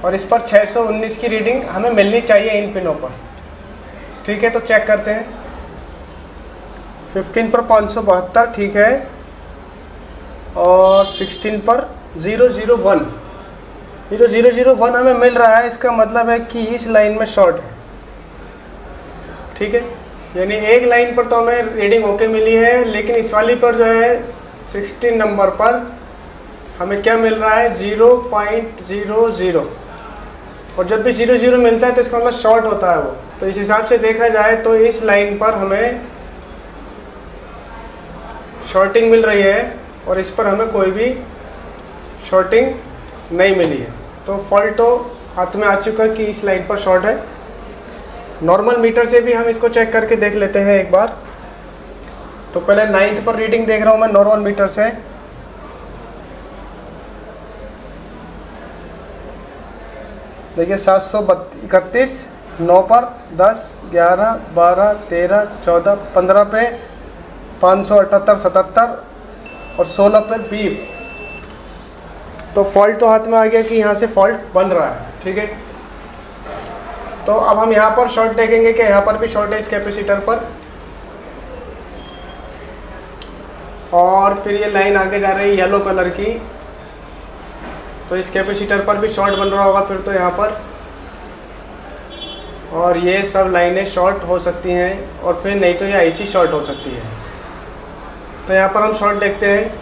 S1: और इस पर 619 की रीडिंग हमें मिलनी चाहिए इन पिनों पर। ठीक है, तो चेक करते हैं। 15 पर 572 ठीक है, और 16 पर 001 0001 हमें मिल रहा है। इसका मतलब है कि इस लाइन में शॉर्ट है। ठीक है, यानी एक लाइन पर तो हमें रीडिंग ओके मिली है, लेकिन इस वाली पर जो है 16 नंबर पर हमें क्या मिल रहा है, 0.00। और जब भी 00 मिलता है तो इसका मतलब शॉर्ट होता है वो। तो इस हिसाब से देखा जाए तो इस लाइन पर हमें शॉर्टिंग मिल रही है और इस पर हमें कोई भी शॉर्टिंग नहीं मिली है। तो फॉल्ट तो हाथ में आ चुका कि इस लाइन पर शॉर्ट है। नॉर्मल मीटर से भी हम इसको चेक करके देख लेते हैं एक बार। तो पहले 9th पर रीडिंग देख रहा हूँ मैं नॉर्मल मीटर से। देखिए 731, 9 पर 10, 11, 12, 13, 14, 15 पे 578, 77 और 16 पे बीप। तो फॉल्ट तो हाथ में आ गया कि यहाँ से फॉल्ट बन रहा है। ठीक है, तो अब हम यहाँ पर शॉर्ट देखेंगे कि यहाँ पर भी शॉर्ट है इस कैपेसिटर पर, और फिर ये लाइन आगे जा रही है येलो कलर की, तो इस कैपेसिटर पर भी शॉर्ट बन रहा होगा फिर तो यहाँ पर, और ये सब लाइनें शॉर्ट हो सकती हैं, और फिर नहीं तो ये आईसी शॉर्ट हो सकती है। तो यहाँ पर हम शॉर्ट देखते हैं।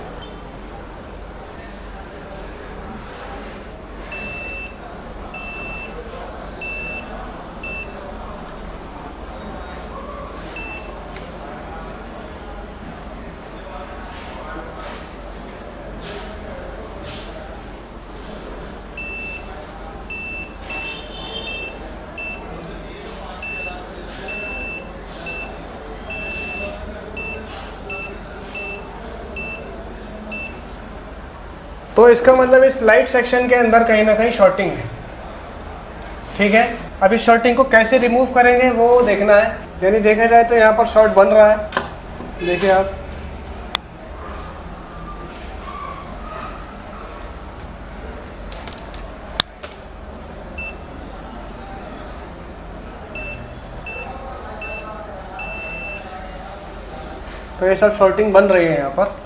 S1: तो इसका मतलब इस लाइट सेक्शन के अंदर कहीं ना कहीं शॉर्टिंग है। ठीक है, अब इस शॉर्टिंग को कैसे रिमूव करेंगे वो देखना है। यानी देखा जाए तो यहाँ पर शॉर्ट बन रहा है, देखिए आप। तो ये सब शॉर्टिंग बन रही है यहाँ पर।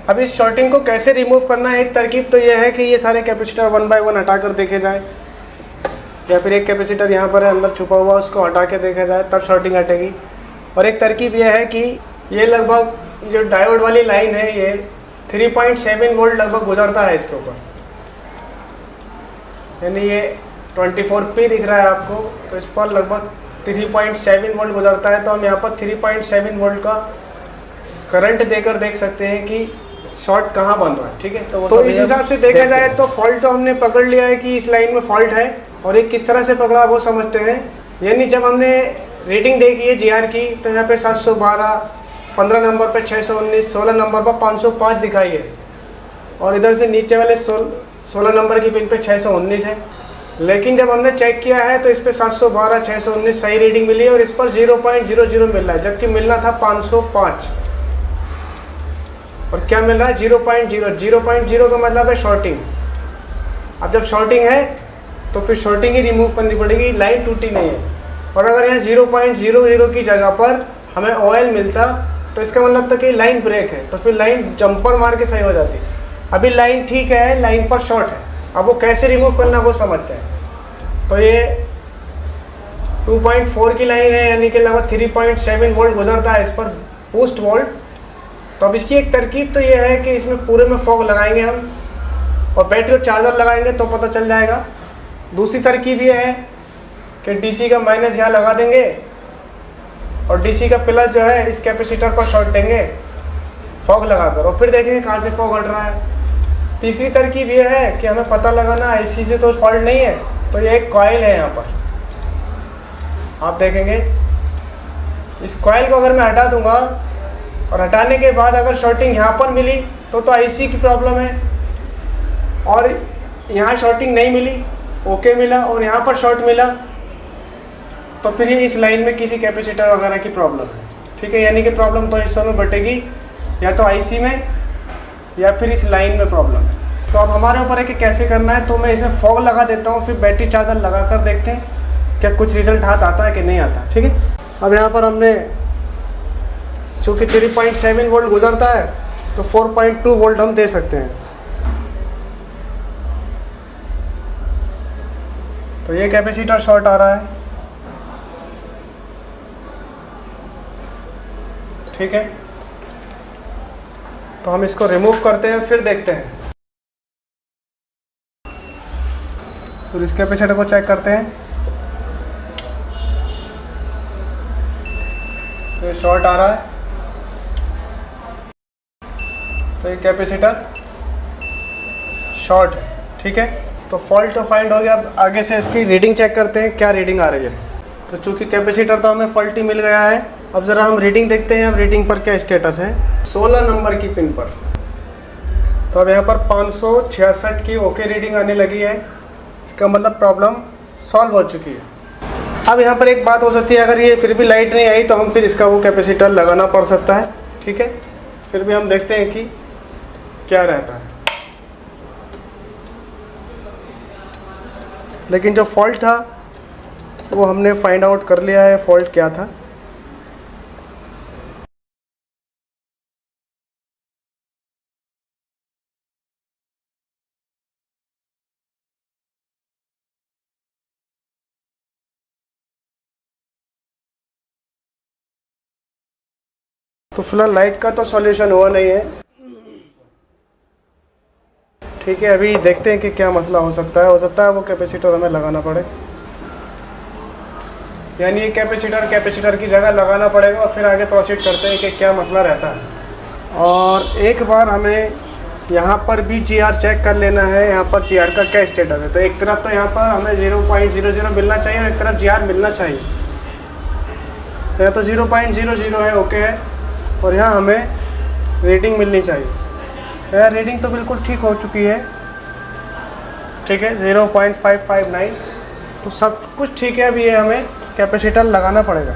S1: अब इस शॉर्टिंग को कैसे रिमूव करना है, एक तरकीब तो ये है कि ये सारे कैपेसिटर 1 बाय 1 हटा कर देखे जाए, या फिर एक कैपेसिटर यहाँ पर है अंदर छुपा हुआ, उसको हटा के देखा जाए, तब शॉर्टिंग हटेगी। और एक तरकीब ये है कि ये लगभग जो डायोड वाली लाइन है ये 3.7 वोल्ट लगभग गुजरता है इसके ऊपर, यानी ये 24P दिख रहा है आपको, तो इस पर लगभग 3.7 वोल्ट गुजरता है। तो हम यहाँ पर 3.7 वोल्ट का करंट देकर देख सकते हैं कि शॉर्ट कहाँ बन रहा है। ठीक है, तो इस हिसाब से देखा जाए तो फॉल्ट तो हमने पकड़ लिया है कि इस लाइन में फॉल्ट है, और ये किस तरह से पकड़ा वो समझते हैं। यानी जब हमने रीडिंग देखी है जीआर की, तो यहाँ पे 712, 15 नंबर पे 619, 16 नंबर पर 505 दिखाई है, और इधर से नीचे वाले 16 नंबर की पिन पे 619 है, लेकिन जब हमने चेक किया है तो इस पे 712 619 सही रीडिंग मिली है और इस पर 0.00 मिल रहा है, जबकि मिलना था 505। और क्या मिल रहा है 0.0। 0.0 का मतलब है शॉर्टिंग। अब जब शॉर्टिंग है तो फिर शॉर्टिंग ही रिमूव करनी पड़ेगी, लाइन टूटी नहीं है। और अगर यहाँ 0.00 की जगह पर हमें ऑयल मिलता तो इसका मतलब था कि लाइन ब्रेक है, तो फिर लाइन जंपर मार के सही हो जाती। अभी लाइन ठीक है, लाइन पर शॉर्ट है, अब वो कैसे रिमूव करना वो समझते हैं। तो ये 2.4 की लाइन है, यानी कि लगभग 3.7 वोल्ट गुजरता है इस पर बूस्ट वोल्ट। तो अब इसकी एक तरकीब तो ये है कि इसमें पूरे में फॉग लगाएंगे हम और बैटरी और चार्जर लगाएंगे तो पता चल जाएगा। दूसरी तरकीब ये है कि डीसी का माइनस यहाँ लगा देंगे और डीसी का प्लस जो है इस कैपेसिटर पर शॉर्ट देंगे फॉग लगाकर, और फिर देखेंगे कहाँ से फॉग हट रहा है। तीसरी तरकीब ये है कि हमें पता लगाना आईसी से तो फॉल्ट नहीं है, तो ये एक कॉइल है यहाँ पर, आप देखेंगे इस कॉइल को अगर मैं हटा दूंगा और हटाने के बाद अगर शॉर्टिंग यहाँ पर मिली तो आईसी की प्रॉब्लम है, और यहाँ शॉर्टिंग नहीं मिली, ओके मिला, और यहाँ पर शॉर्ट मिला तो फिर ये इस लाइन में किसी कैपेसिटर वगैरह की प्रॉब्लम है। ठीक है, यानी कि प्रॉब्लम दो हिस्सों में बटेगी, या तो आईसी में या फिर इस लाइन में प्रॉब्लम है। तो अब हमारे ऊपर है कि कैसे करना है। तो मैं इसमें फॉग लगा देता हूँ, फिर बैटरी चार्जर लगा कर देखते हैं क्या कुछ रिजल्ट हाथ आता है कि नहीं आता। ठीक है, अब यहाँ पर हमने चूँकि 3.7 वोल्ट गुजरता है तो 4.2 वोल्ट हम दे सकते हैं। तो ये कैपेसिटर शॉर्ट आ रहा है। ठीक है, तो हम इसको रिमूव करते हैं, फिर देखते हैं। फिर इस कैपेसिटर को चेक करते हैं। तो ये शॉर्ट आ रहा है, तो ये कैपेसिटर शॉर्ट है। ठीक है, तो फॉल्ट तो फाइंड हो गया। अब आगे से इसकी रीडिंग चेक करते हैं क्या रीडिंग आ रही है। तो चूँकि कैपेसिटर तो हमें फॉल्टी मिल गया है, अब ज़रा हम रीडिंग देखते हैं। अब रीडिंग पर क्या स्टेटस है 16 नंबर की पिन पर। तो अब यहाँ पर 566 की ओके रीडिंग आने लगी है, इसका मतलब प्रॉब्लम सॉल्व हो चुकी है। अब यहाँ पर एक बात हो सकती है, अगर ये फिर भी लाइट नहीं आई तो हम फिर इसका वो कैपेसिटर लगाना पड़ सकता है। ठीक है, फिर भी हम देखते हैं कि क्या रहता है। लेकिन जो फॉल्ट था वो हमने फाइंड आउट कर लिया है, फॉल्ट क्या था। तो फिलहाल लाइट का तो सॉल्यूशन हुआ नहीं है। ठीक है, अभी देखते हैं कि क्या मसला हो सकता है वो कैपेसिटर हमें लगाना पड़े, यानी ये कैपेसिटर की जगह लगाना पड़ेगा और फिर आगे प्रोसीड करते हैं कि क्या मसला रहता है। और एक बार हमें यहाँ पर भी जीआर चेक कर लेना है, यहाँ पर जीआर का क्या स्टेटस है। तो एक तरफ तो यहाँ पर हमें 0.00 मिलना चाहिए और एक तरफ जीआर मिलना चाहिए। तो यहाँ तो 0.00 है, ओके है, और यहाँ हमें रीडिंग मिलनी चाहिए। रीडिंग तो बिल्कुल ठीक हो चुकी है। ठीक है, 0.559, तो सब कुछ ठीक है। अभी ये हमें कैपेसिटर लगाना पड़ेगा।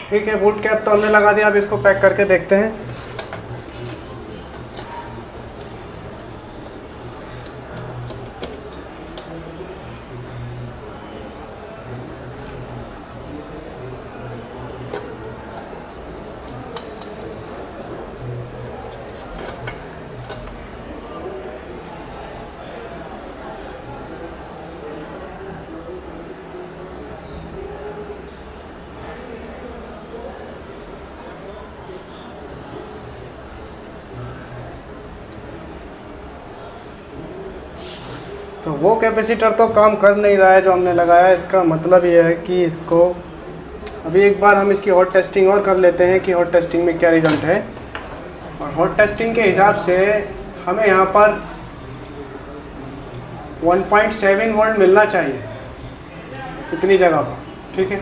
S1: ठीक है, बूट कैप तो हमने लगा दिया, अब इसको पैक करके देखते हैं। तो वो कैपेसिटर तो काम कर नहीं रहा है जो हमने लगाया है। इसका मतलब ये है कि इसको अभी एक बार हम इसकी हॉट टेस्टिंग और कर लेते हैं कि हॉट टेस्टिंग में क्या रिज़ल्ट है। और हॉट टेस्टिंग के हिसाब से हमें यहाँ पर 1.7 वोल्ट मिलना चाहिए। इतनी जगह पर, ठीक है।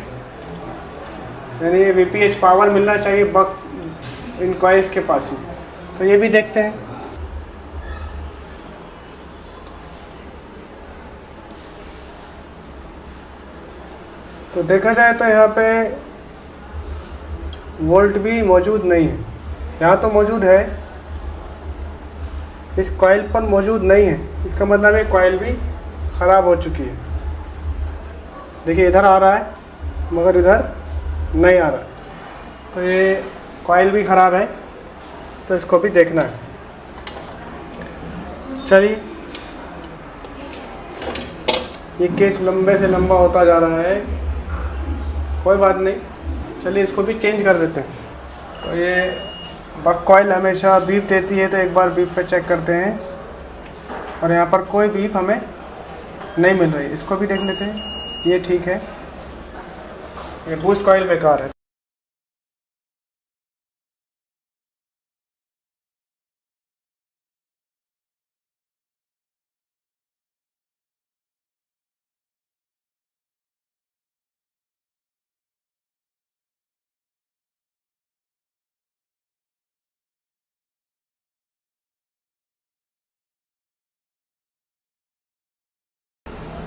S1: यानी ये VPH पावर मिलना चाहिए बक इन कॉइल्स के पास में। तो ये भी देखते हैं। तो देखा जाए तो यहाँ पे वोल्ट भी मौजूद नहीं है। यहाँ तो मौजूद है, इस कॉइल पर मौजूद नहीं है। इसका मतलब है कॉइल भी ख़राब हो चुकी है। देखिए इधर आ रहा है मगर इधर नहीं आ रहा। तो ये कॉइल भी ख़राब है, तो इसको भी देखना है। चलिए, ये केस लंबे से लंबा होता जा रहा है, कोई बात नहीं। चलिए इसको भी चेंज कर देते हैं। तो ये बक कॉइल हमेशा बीप देती है, तो एक बार बीप पे चेक करते हैं। और यहाँ पर कोई बीप हमें नहीं मिल रही, इसको भी देख लेते हैं। ये ठीक है, ये बूस्ट कॉइल बेकार है।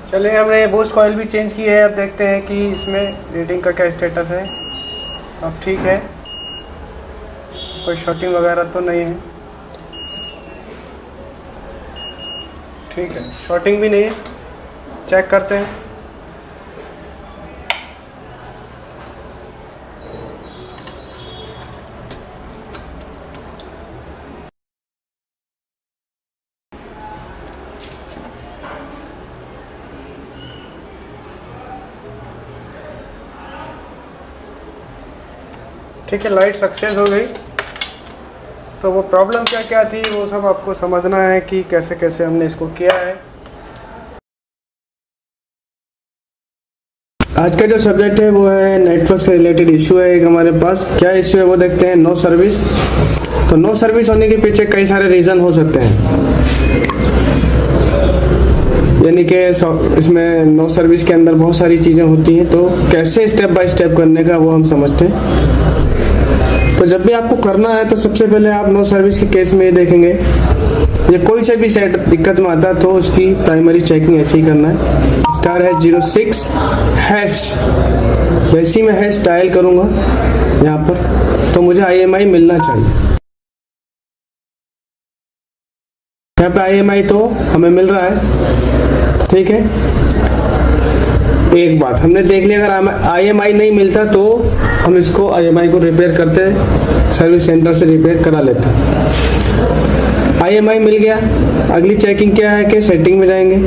S1: चलिए, हमने बूस्ट कॉइल भी चेंज की है। अब देखते हैं कि इसमें रीडिंग का क्या स्टेटस है। अब ठीक है, कोई शॉर्टिंग वगैरह तो नहीं है। ठीक है, शॉर्टिंग भी नहीं है। चेक करते हैं। ठीक है, लाइट सक्सेस हो गई। तो वो प्रॉब्लम क्या क्या थी वो सब आपको समझना है कि कैसे कैसे हमने इसको किया है। आज का जो सब्जेक्ट है वो है नेटवर्क से रिलेटेड इशू है एक हमारे पास। क्या इशू है वो देखते हैं। No service. तो नो सर्विस होने के पीछे कई सारे रीज़न हो सकते हैं। यानी कि इसमें नो सर्विस के अंदर बहुत सारी चीज़ें होती हैं। तो कैसे स्टेप बाय स्टेप करने का वो हम समझते हैं। तो जब भी आपको करना है तो सबसे पहले आप नो सर्विस के केस में ये देखेंगे, ये कोई से भी सेट दिक्कत में आता है तो उसकी प्राइमरी चेकिंग ऐसे ही करना है। स्टार है 06 हैश, जैसे ही मैं हैश डायल करूँगा यहाँ पर तो मुझे IMI मिलना चाहिए। यहाँ पे IMI तो हमें मिल रहा है, ठीक है। एक बात हमने देख ली, अगर IMI नहीं मिलता तो हम इसको IMI को रिपेयर करते, सर्विस सेंटर से रिपेयर करा लेते। IMI मिल गया। अगली चेकिंग क्या है कि सेटिंग में जाएंगे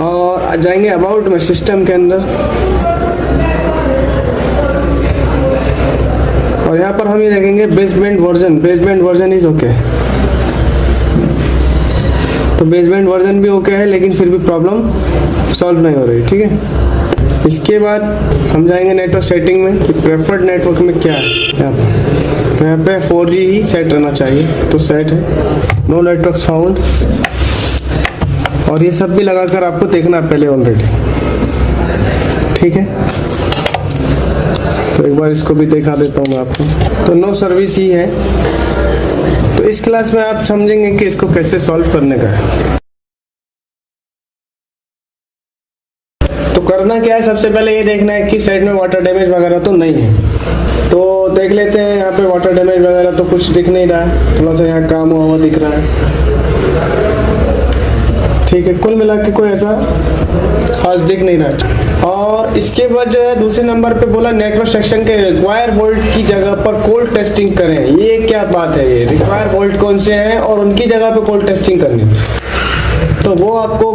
S1: और जाएंगे अबाउट में, सिस्टम के अंदर। और यहाँ पर हम ये देखेंगे baseband version. Baseband version is okay. तो बेसबैंड वर्जन भी ओके है, लेकिन फिर भी प्रॉब्लम सॉल्व नहीं हो रही, ठीक है। इसके बाद हम जाएंगे नेटवर्क सेटिंग में कि प्रेफर्ड नेटवर्क में क्या है। यहाँ पे 4G ही सेट रहना चाहिए, तो सेट है। No network found. और ये सब भी लगाकर आपको देखना पहले ऑलरेडी, ठीक है। तो एक बार इसको भी दिखा देता हूँ मैं आपको। तो नो सर्विस ही है। तो इस क्लास में आप समझेंगे कि इसको कैसे सॉल्व करने का है। तो करना क्या है, सबसे पहले ये देखना है कि साइड में वाटर डैमेज वगैरह तो नहीं है। तो देख लेते हैं। यहाँ पे वाटर डैमेज वगैरह तो कुछ दिख नहीं रहा है, थोड़ा सा यहाँ काम हुआ दिख रहा है, ठीक है। कुल मिला के कोई ऐसा खास दिख नहीं रहा। और इसके बाद जो है दूसरे नंबर पे बोला नेटवर्क सेक्शन के रिक्वायर वोल्ट की जगह पर कोल्ड टेस्टिंग करें। ये क्या बात है, ये रिक्वायर वोल्ट कौन से हैं और उनकी जगह पे कोल्ड टेस्टिंग करनी। तो वो आपको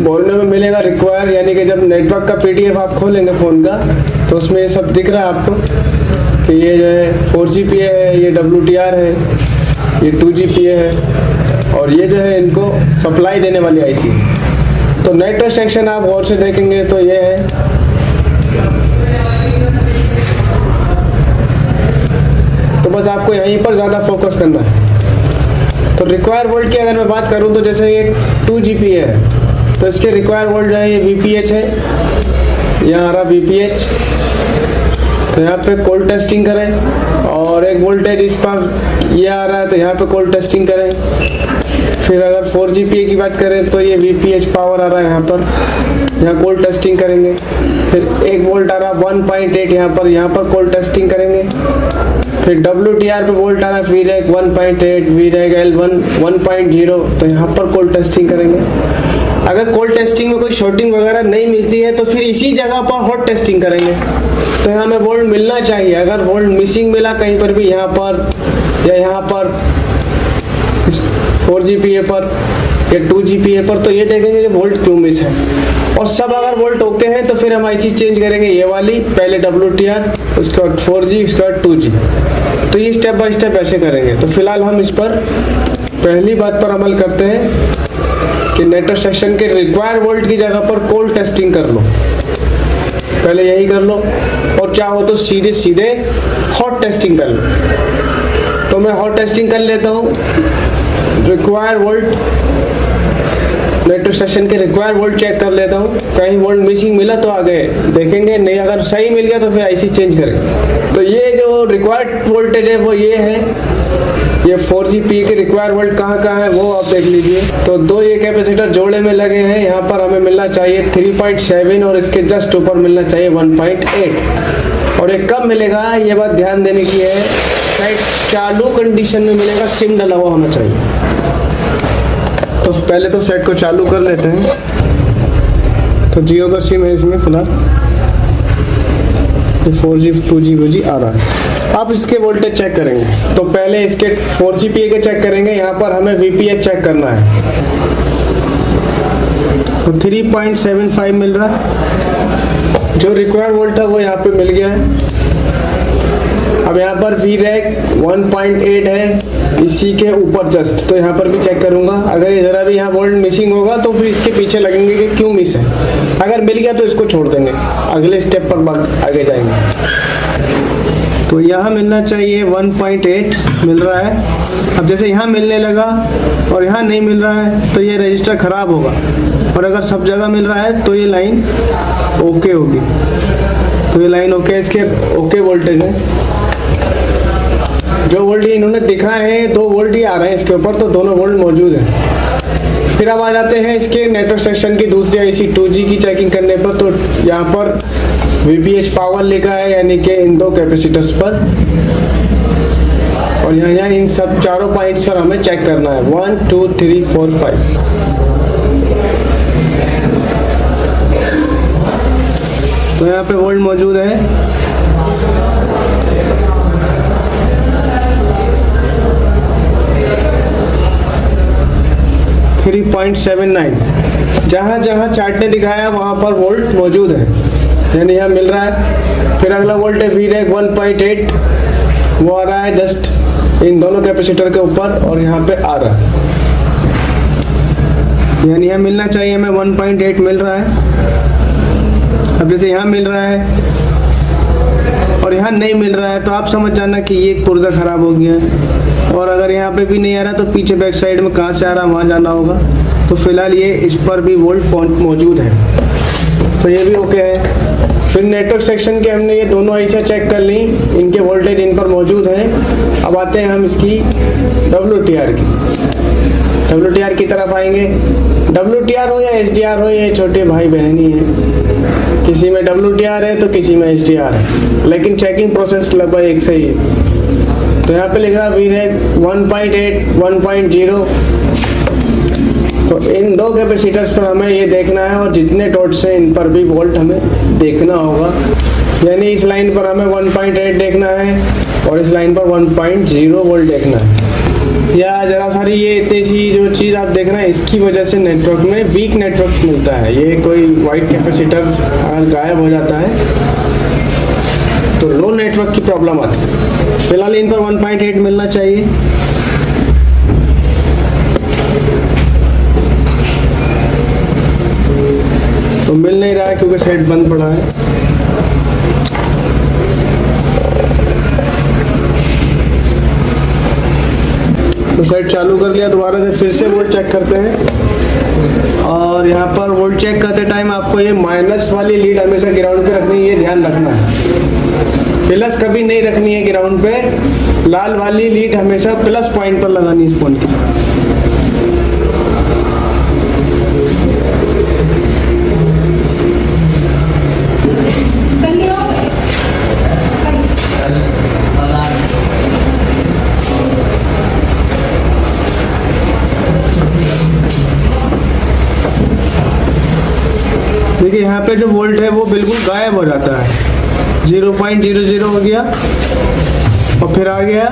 S1: बोलने में मिलेगा रिक्वायर, यानी कि जब नेटवर्क का PDF आप खोलेंगे फ़ोन का तो उसमें ये सब दिख रहा है आपको कि ये जो है 4GPA है, ये WTR है, ये 2GPA है और ये जो है इनको सप्लाई देने वाली IC। तो नेटवर्क सेक्शन आप गौर से देखेंगे तो ये है। तो बस आपको यहीं पर ज़्यादा फोकस करना है। तो रिक्वायर वोल्ट की अगर मैं बात करूं तो जैसे ये 2GPA है, तो इसके रिक्वायर वोल्ट जो है ये VPH है, यहाँ आ रहा VPH। तो यहाँ पे कोल्ड टेस्टिंग करें और एक वोल्टेज इस पर ये आ रहा है, तो यहाँ पे कोल्ड टेस्टिंग करें। फिर अगर 4GPA की बात करें तो ये VPH पावर आ रहा है यहाँ पर, यहाँ कोल्ड टेस्टिंग करेंगे। फिर 1 वोल्ट आ रहा है 1.8 यहाँ पर कोल्ड टेस्टिंग करेंगे। फिर WTR पे वोल्ट आ रहा है VREG 1.8, VREG L1 1.0, तो यहाँ पर कोल्ड टेस्टिंग करेंगे। अगर कोल्ड टेस्टिंग में कोई शॉर्टिंग वगैरह नहीं मिलती है तो फिर इसी जगह पर हॉट टेस्टिंग करेंगे। तो यहाँ हमें वोल्ट मिलना चाहिए, अगर वोल्ट मिसिंग मिला कहीं पर भी, यहाँ पर या यहाँ पर 4GPA पर या 2GPA पर, तो ये देखेंगे कि वोल्ट क्यों मिस है। और सब अगर वोल्ट ओके हैं तो फिर हम IC चेंज करेंगे, ये वाली पहले WTR, उसके बाद 4G, उसके बाद 2G। तो ये स्टेप बाय स्टेप ऐसे करेंगे। तो फिलहाल हम इस पर पहली बात पर अमल करते हैं कि नेटवर्क सेक्शन के रिक्वायर वोल्ट की जगह पर कोल्ड टेस्टिंग कर लो, पहले यही कर लो, और चाहो तो सीधे सीधे हॉट टेस्टिंग कर लो। तो मैं हॉट टेस्टिंग कर लेता हूँ। रिक्वायर वोल्ट, नेटवर्क सेक्शन के रिक्वायर वोल्ट चेक कर लेता हूँ, कहीं वोल्ट मिसिंग मिला तो आगे देखेंगे, नहीं अगर सही मिल गया तो फिर IC चेंज करेंगे। तो ये जो रिक्वायर्ड वोल्टेज है वो ये है, ये 4GPA के रिक्वायर वोल्ट कहाँ है वो आप देख लीजिए। तो 2 ये कैपेसिटर जोड़े में लगे हैं, यहाँ पर हमें मिलना चाहिए 3.7 और इसके जस्ट ऊपर मिलना चाहिए 1.8। और ये कब मिलेगा ये बात ध्यान देने की है, शायद चालू कंडीशन में मिलेगा, सिम डला हुआ होना चाहिए। तो पहले तो सेट को चालू कर लेते हैं। तो जियो का सिम है इसमें फिलहाल, तो 4G 2G 2G आ रहा है। अब इसके वोल्टेज चेक करेंगे। तो पहले इसके 4GPA के चेक करेंगे, यहाँ पर हमें VPH चेक करना है। तो 3.75 मिल रहा है, जो रिक्वायर वोल्ट था वो यहाँ पे मिल गया है। अब यहाँ पर VREG 1.8 है इसी के ऊपर जस्ट, तो यहाँ पर भी चेक करूंगा। अगर ये जरा भी यहाँ वोल्ट मिसिंग होगा तो फिर इसके पीछे लगेंगे कि क्यों मिस है। अगर मिल गया तो इसको छोड़ देंगे, अगले स्टेप पर आगे जाएंगे। तो यहाँ मिलना चाहिए 1.8 मिल रहा है। अब जैसे यहाँ मिलने लगा और यहाँ नहीं मिल रहा है तो ये रजिस्टर खराब होगा, और अगर सब जगह मिल रहा है तो ये लाइन ओके होगी। तो ये लाइन ओके, इसके ओके वोल्टेज है। जो वोल्ट इन्होंने दिखाए हैं 2 वोल्ट ही आ रहे हैं इसके ऊपर, तो दोनों वोल्ट मौजूद हैं। फिर अब आ जाते हैं इसके नेटवर्क सेक्शन की दूसरी IC 2G की चेकिंग करने पर। तो यहाँ पर VPH पावर लिखा है, यानी कि इन 2 कैपेसिटर्स पर, और यहाँ इन सब चारों पॉइंट्स पर हमें चेक करना है 1 2 3 4 5। तो यहाँ पे वोल्ट मौजूद है। 3.79, जहाँ जहाँ चार्ट ने दिखाया वहाँ पर वोल्ट मौजूद है, यानी यहाँ मिल रहा है। फिर अगला वोल्ट है VREG 1.8, वो आ रहा है जस्ट इन दोनों कैपेसिटर के ऊपर और यहाँ पे आ रहा है, यानी यहाँ मिलना चाहिए हमें 1.8 मिल रहा है। अब जैसे यहाँ मिल रहा है और यहाँ नहीं मिल रहा है तो आप समझ जाना कि ये पुर्जा खराब हो गया है। और अगर यहाँ पे भी नहीं आ रहा तो पीछे बैक साइड में कहाँ से आ रहा वहाँ जाना होगा। तो फिलहाल ये इस पर भी वोल्ट मौजूद है, तो ये भी ओके है। फिर नेटवर्क सेक्शन के हमने ये दोनों IC चेक कर ली, इनके वोल्टेज इन पर मौजूद हैं। अब आते हैं हम इसकी WTR की तरफ आएंगे। WTR हो या SDR हो, ये छोटे भाई बहन ही हैं। किसी में WTR है तो किसी में SDR है, लेकिन चेकिंग प्रोसेस लगभग एक से ही है। तो यहाँ पे लिख रहा है VREG 1.8 1.0। तो इन 2 कैपेसिटर्स पर हमें ये देखना है, और जितने डॉट्स हैं इन पर भी वोल्ट हमें देखना होगा। यानी इस लाइन पर हमें 1.8 देखना है और इस लाइन पर 1.0 वोल्ट देखना है। या जरा सारी ये इतनी सी जो चीज़ आप देख रहे हैं, इसकी वजह से नेटवर्क में वीक नेटवर्क मिलता है। ये कोई वाइट कैपेसिटर अगर गायब हो जाता है तो लो नेटवर्क की प्रॉब्लम आती है। फिलहाल इन पर 1.8 मिलना चाहिए। तो मिल नहीं रहा है क्योंकि सेट बंद पड़ा है। तो सेट चालू कर लिया, दोबारा से फिर से वोल्ट चेक करते हैं और यहाँ पर वोल्ट चेक करते टाइम आपको ये माइनस वाली लीड हमेशा ग्राउंड पे रखनी है, ये ध्यान रखना है। प्लस कभी नहीं रखनी है ग्राउंड पे, लाल वाली लीड हमेशा प्लस पॉइंट पर लगानी है इस पॉइंट की। देखिए यहाँ पे जो वोल्ट है वो बिल्कुल गायब हो जाता है, 0.00 हो गया और फिर आ गया।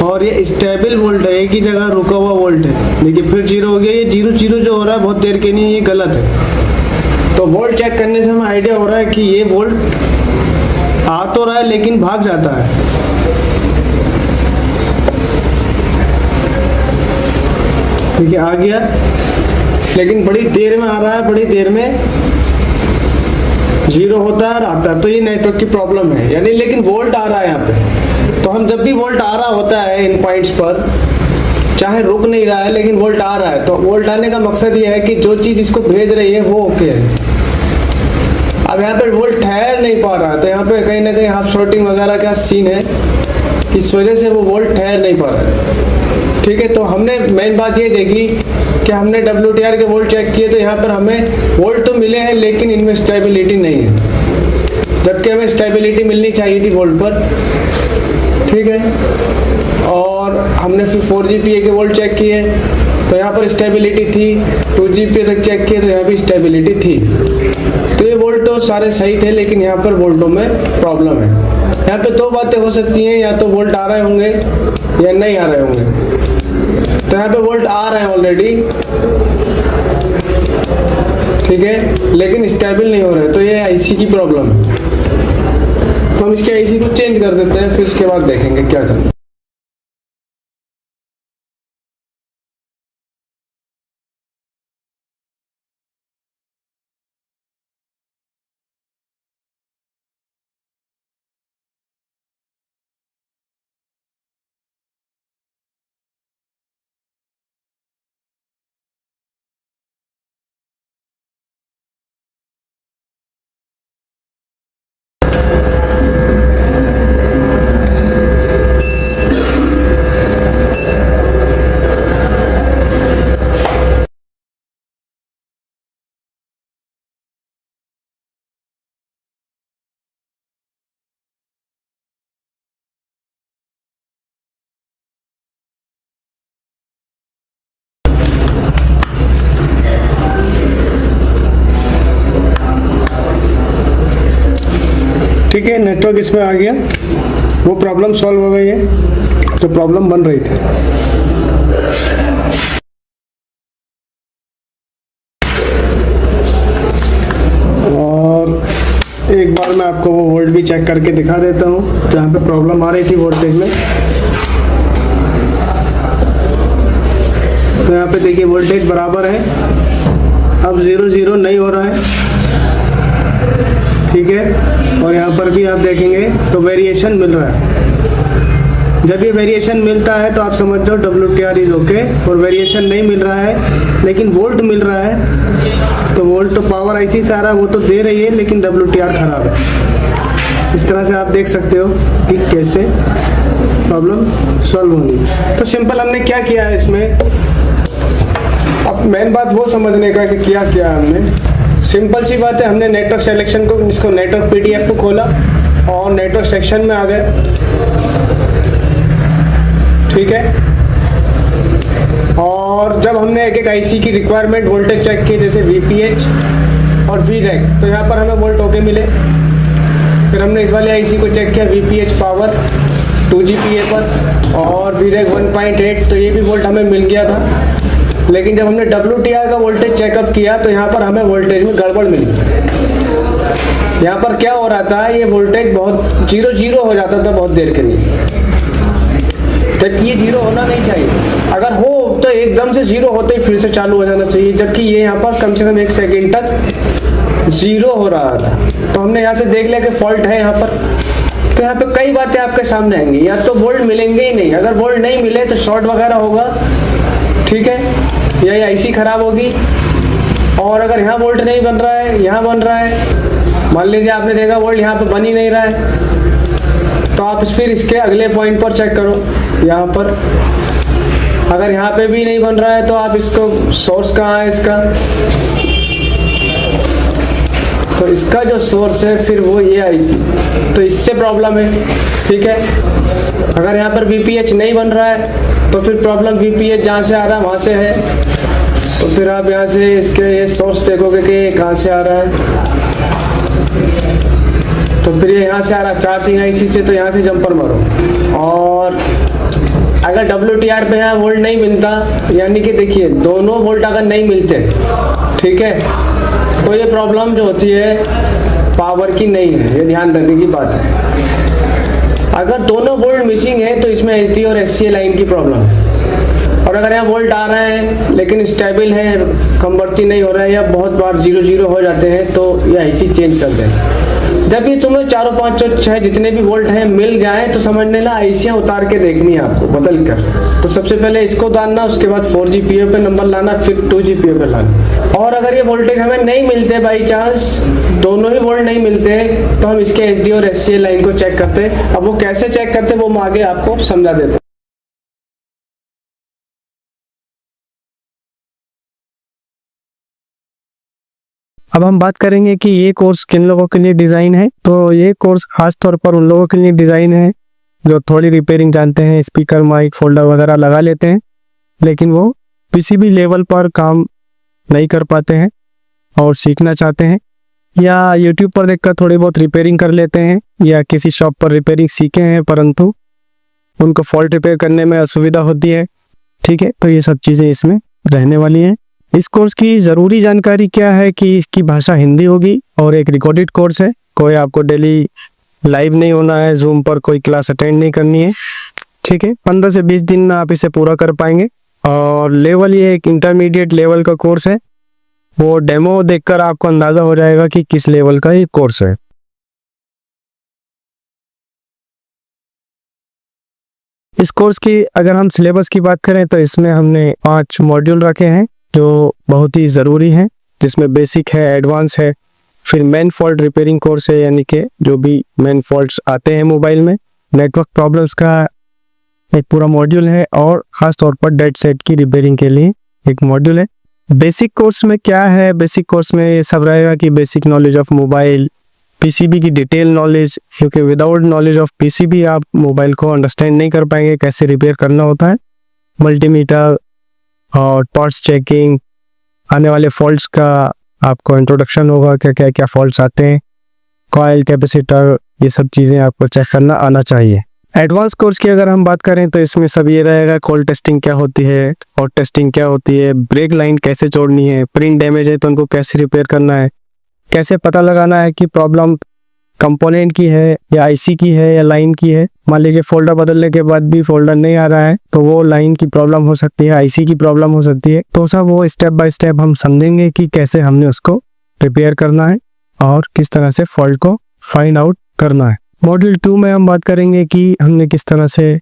S1: और ये स्टेबल वोल्ट है, एक ही जगह रुका हुआ वोल्ट है। देखिए फिर 0 हो गया। ये 0 जो हो रहा है बहुत देर के नहीं, ये गलत है। तो वोल्ट चेक करने से हमें आइडिया हो रहा है कि ये वोल्ट आ तो रहा है लेकिन भाग जाता है। ठीक है, आ गया लेकिन बड़ी देर में आ रहा है, बड़ी देर में 0 होता है और आता है। तो ये नेटवर्क की प्रॉब्लम है, यानी लेकिन वोल्ट आ रहा है यहाँ पे। तो हम जब भी वोल्ट आ रहा होता है इन पॉइंट्स पर, चाहे रुक नहीं रहा है लेकिन वोल्ट आ रहा है, तो वोल्ट आने का मकसद ये है कि जो चीज़ इसको भेज रही है वो ओके है। अब यहाँ पे वोल्ट ठहर नहीं पा रहा, तो यहाँ पे कहीं ना कहीं हाफ शॉर्टिंग वगैरह का सीन है, इस वजह से वो वोल्ट ठहर नहीं पा रहा है। ठीक है, तो हमने मेन बात ये देखी कि हमने WTR के वोल्ट चेक किए, तो यहाँ पर हमें वोल्ट तो मिले हैं लेकिन इनमें स्टेबिलिटी नहीं है, जबकि हमें स्टेबिलिटी मिलनी चाहिए थी वोल्ट पर। ठीक है, और हमने फिर 4GPA के वोल्ट चेक किए तो यहाँ पर स्टेबिलिटी थी, 2GPA तक चेक किए तो यहाँ भी स्टेबिलिटी थी। तो ये वोल्ट तो सारे सही थे, लेकिन यहाँ पर वोल्टों में प्रॉब्लम है। यहाँ पे दो बातें हो सकती हैं, या तो वोल्ट आ रहे होंगे या नहीं आ रहे होंगे। तो यहाँ पे वोल्ट आ रहे हैं ऑलरेडी, ठीक है, लेकिन स्टेबल नहीं हो रहे, तो ये आईसी की प्रॉब्लम है। तो हम इसके आईसी को चेंज कर देते हैं, फिर उसके बाद देखेंगे क्या करना। ठीक है, नेटवर्क इसमें आ गया, वो प्रॉब्लम सॉल्व हो गई है जो प्रॉब्लम बन रही थी। और एक बार मैं आपको वो वोल्ट भी चेक करके दिखा देता हूँ जहाँ पे प्रॉब्लम आ रही थी वोल्टेज में। तो यहाँ पे देखिए वोल्टेज बराबर है, अब 0 नहीं हो रहा है। ठीक है, और यहाँ पर भी आप देखेंगे तो वेरिएशन मिल रहा है। जब ये वेरिएशन मिलता है तो आप समझ जाओ WTR इज ओके, और वेरिएशन नहीं मिल रहा है लेकिन वोल्ट मिल रहा है, तो वोल्ट तो पावर आईसी से आ रहा है, वो तो दे रही है, लेकिन WTR खराब है। इस तरह से आप देख सकते हो कि कैसे प्रॉब्लम सॉल्व होगी। तो सिंपल हमने क्या किया है इसमें, अब मेन बात वो समझने का कि क्या किया हमने। सिंपल सी बात है, हमने नेटवर्क सिलेक्शन को, इसको नेटवर्क PDF को खोला और नेटवर्क सेक्शन में आ गए। ठीक है, और जब हमने एक एक आईसी की रिक्वायरमेंट वोल्टेज चेक की, जैसे VPH और VREG, तो यहाँ पर हमें वोल्ट ओके मिले। फिर हमने इस वाले आईसी को चेक किया VPH पावर 2GPA पर और VREG 1.8, तो ये भी वोल्ट हमें मिल गया था। लेकिन जब हमने WTR का वोल्टेज चेकअप किया तो यहाँ पर हमें वोल्टेज में गड़बड़ मिली। यहाँ पर क्या हो रहा था, ये वोल्टेज बहुत 0 हो जाता था बहुत देर के लिए, जबकि ये 0 होना नहीं चाहिए। अगर हो तो एकदम से 0 होते ही फिर से चालू हो जाना चाहिए, जबकि ये यहाँ पर कम से कम 1 सेकेंड तक 0 हो रहा था, तो हमने यहाँ से देख लिया कि फॉल्ट है यहाँ पर। तो यहाँ पे कई बातें आपके सामने आएंगी, या तो बोल्ट मिलेंगे ही नहीं, अगर बोल्ट नहीं मिले तो शॉर्ट वगैरह होगा, ठीक है, या ये आईसी खराब होगी। और अगर यहाँ बोल्ट नहीं बन रहा है, यहाँ बन रहा है, मान लीजिए आपने देखा बोल्ट यहाँ पे बन ही नहीं रहा है, तो आप फिर इसके अगले पॉइंट पर चेक करो, यहाँ पर अगर यहाँ पे भी नहीं बन रहा है तो आप इसको सोर्स कहाँ है इसका, तो इसका जो सोर्स है फिर वो ये आईसी, तो इससे प्रॉब्लम है, ठीक है। अगर यहाँ पर VPH नहीं बन रहा है तो फिर प्रॉब्लम VPH जहाँ से आ रहा है वहाँ से है, तो फिर आप यहाँ से इसके ये सोर्स देखोगे कि कहाँ से आ रहा है, तो फिर ये यहाँ से आ रहा है चार्जिंग आईसी से, तो यहाँ से जंपर मारो। और अगर WTR पे यहाँ वोल्ट नहीं मिलता, यानी कि देखिए दोनों वोल्ट अगर नहीं मिलते, ठीक है, तो ये प्रॉब्लम जो होती है पावर की नहीं है, ये ध्यान रखने की बात है। अगर दोनों वोल्ट मिसिंग है तो इसमें SD और SCA लाइन की प्रॉब्लम है। और अगर यहाँ वोल्ट आ रहा है लेकिन स्टेबल है, कन्वर्टिंग नहीं हो रहा है, या बहुत बार 0 हो जाते हैं, तो ये आईसी चेंज कर दें। जब ये तुम्हें 4, 5, 6 जितने भी वोल्ट हैं मिल जाए तो समझ लेना आईसियाँ उतार के देखनी है आपको बदल कर। तो सबसे पहले इसको डालना, उसके बाद 4G PO पे नंबर लाना, फिर 2G PO पे लाना। और अगर ये वोल्टेज हमें नहीं मिलते, बाई चांस दोनों ही वोल्ट नहीं मिलते, तो हम इसके SD और SCA लाइन को चेक करते। अब वो कैसे चेक करते वो मैं आगे आपको समझा देता हूँ। अब हम बात करेंगे कि ये कोर्स किन लोगों के लिए डिज़ाइन है। तो ये कोर्स खास तौर पर उन लोगों के लिए डिज़ाइन है जो थोड़ी रिपेयरिंग जानते हैं, स्पीकर, माइक, फोल्डर वगैरह लगा लेते हैं, लेकिन वो PCB लेवल पर काम नहीं कर पाते हैं और सीखना चाहते हैं, या YouTube पर देखकर थोड़ी बहुत रिपेयरिंग कर लेते हैं, या किसी शॉप पर रिपेयरिंग सीखे हैं परंतु उनको फॉल्ट रिपेयर करने में असुविधा होती है, ठीक है। तो ये सब चीज़ें इसमें रहने वाली हैं। इस कोर्स की ज़रूरी जानकारी क्या है कि इसकी भाषा हिंदी होगी और एक रिकॉर्डेड कोर्स है। कोई आपको डेली लाइव नहीं होना है, जूम पर कोई क्लास अटेंड नहीं करनी है, ठीक है। 15 से 20 दिन में आप इसे पूरा कर पाएंगे। और लेवल ये एक इंटरमीडिएट लेवल का कोर्स है, वो डेमो देखकर आपको अंदाज़ा हो जाएगा कि किस लेवल का ये कोर्स है। इस कोर्स की अगर हम सिलेबस की बात करें तो इसमें हमने 5 मॉड्यूल रखे हैं जो बहुत ही ज़रूरी हैं, जिसमें बेसिक है, एडवांस है, फिर मेन फॉल्ट रिपेयरिंग कोर्स है, यानी कि जो भी मेन फॉल्ट्स आते हैं मोबाइल में, नेटवर्क प्रॉब्लम्स का एक पूरा मॉड्यूल है, और ख़ास तौर पर डेड सेट की रिपेयरिंग के लिए एक मॉड्यूल है। बेसिक कोर्स में क्या है, बेसिक कोर्स में ये सब रहेगा कि basic knowledge of mobile, PCB की डिटेल नॉलेज, क्योंकि विदाउट नॉलेज ऑफ PCB आप मोबाइल को अंडरस्टैंड नहीं कर पाएंगे कैसे रिपेयर करना होता है। मल्टीमीटर और पार्ट्स चेकिंग, आने वाले फॉल्ट्स का आपको इंट्रोडक्शन होगा, क्या क्या क्या फॉल्ट्स आते हैं, कॉइल, कैपेसिटर, ये सब चीज़ें आपको चेक करना आना चाहिए। एडवांस कोर्स की अगर हम बात करें तो इसमें सब ये रहेगा, कोल्ड टेस्टिंग क्या होती है, हॉट टेस्टिंग क्या होती है, ब्रेक लाइन कैसे जोड़नी है, प्रिंट डैमेज है तो उनको कैसे रिपेयर करना है, कैसे पता लगाना है कि प्रॉब्लम कंपोनेंट की है या आईसी की है या लाइन की है। मान लीजिए फोल्डर बदलने के बाद भी फोल्डर नहीं आ रहा है तो वो लाइन की प्रॉब्लम हो सकती है, आईसी की प्रॉब्लम हो सकती है। तो सब वो स्टेप बाय स्टेप हम समझेंगे कि कैसे हमने उसको रिपेयर करना है और किस तरह से फॉल्ट को फाइंड आउट करना है। मॉड्यूल 2 में हम बात करेंगे कि हमने किस तरह से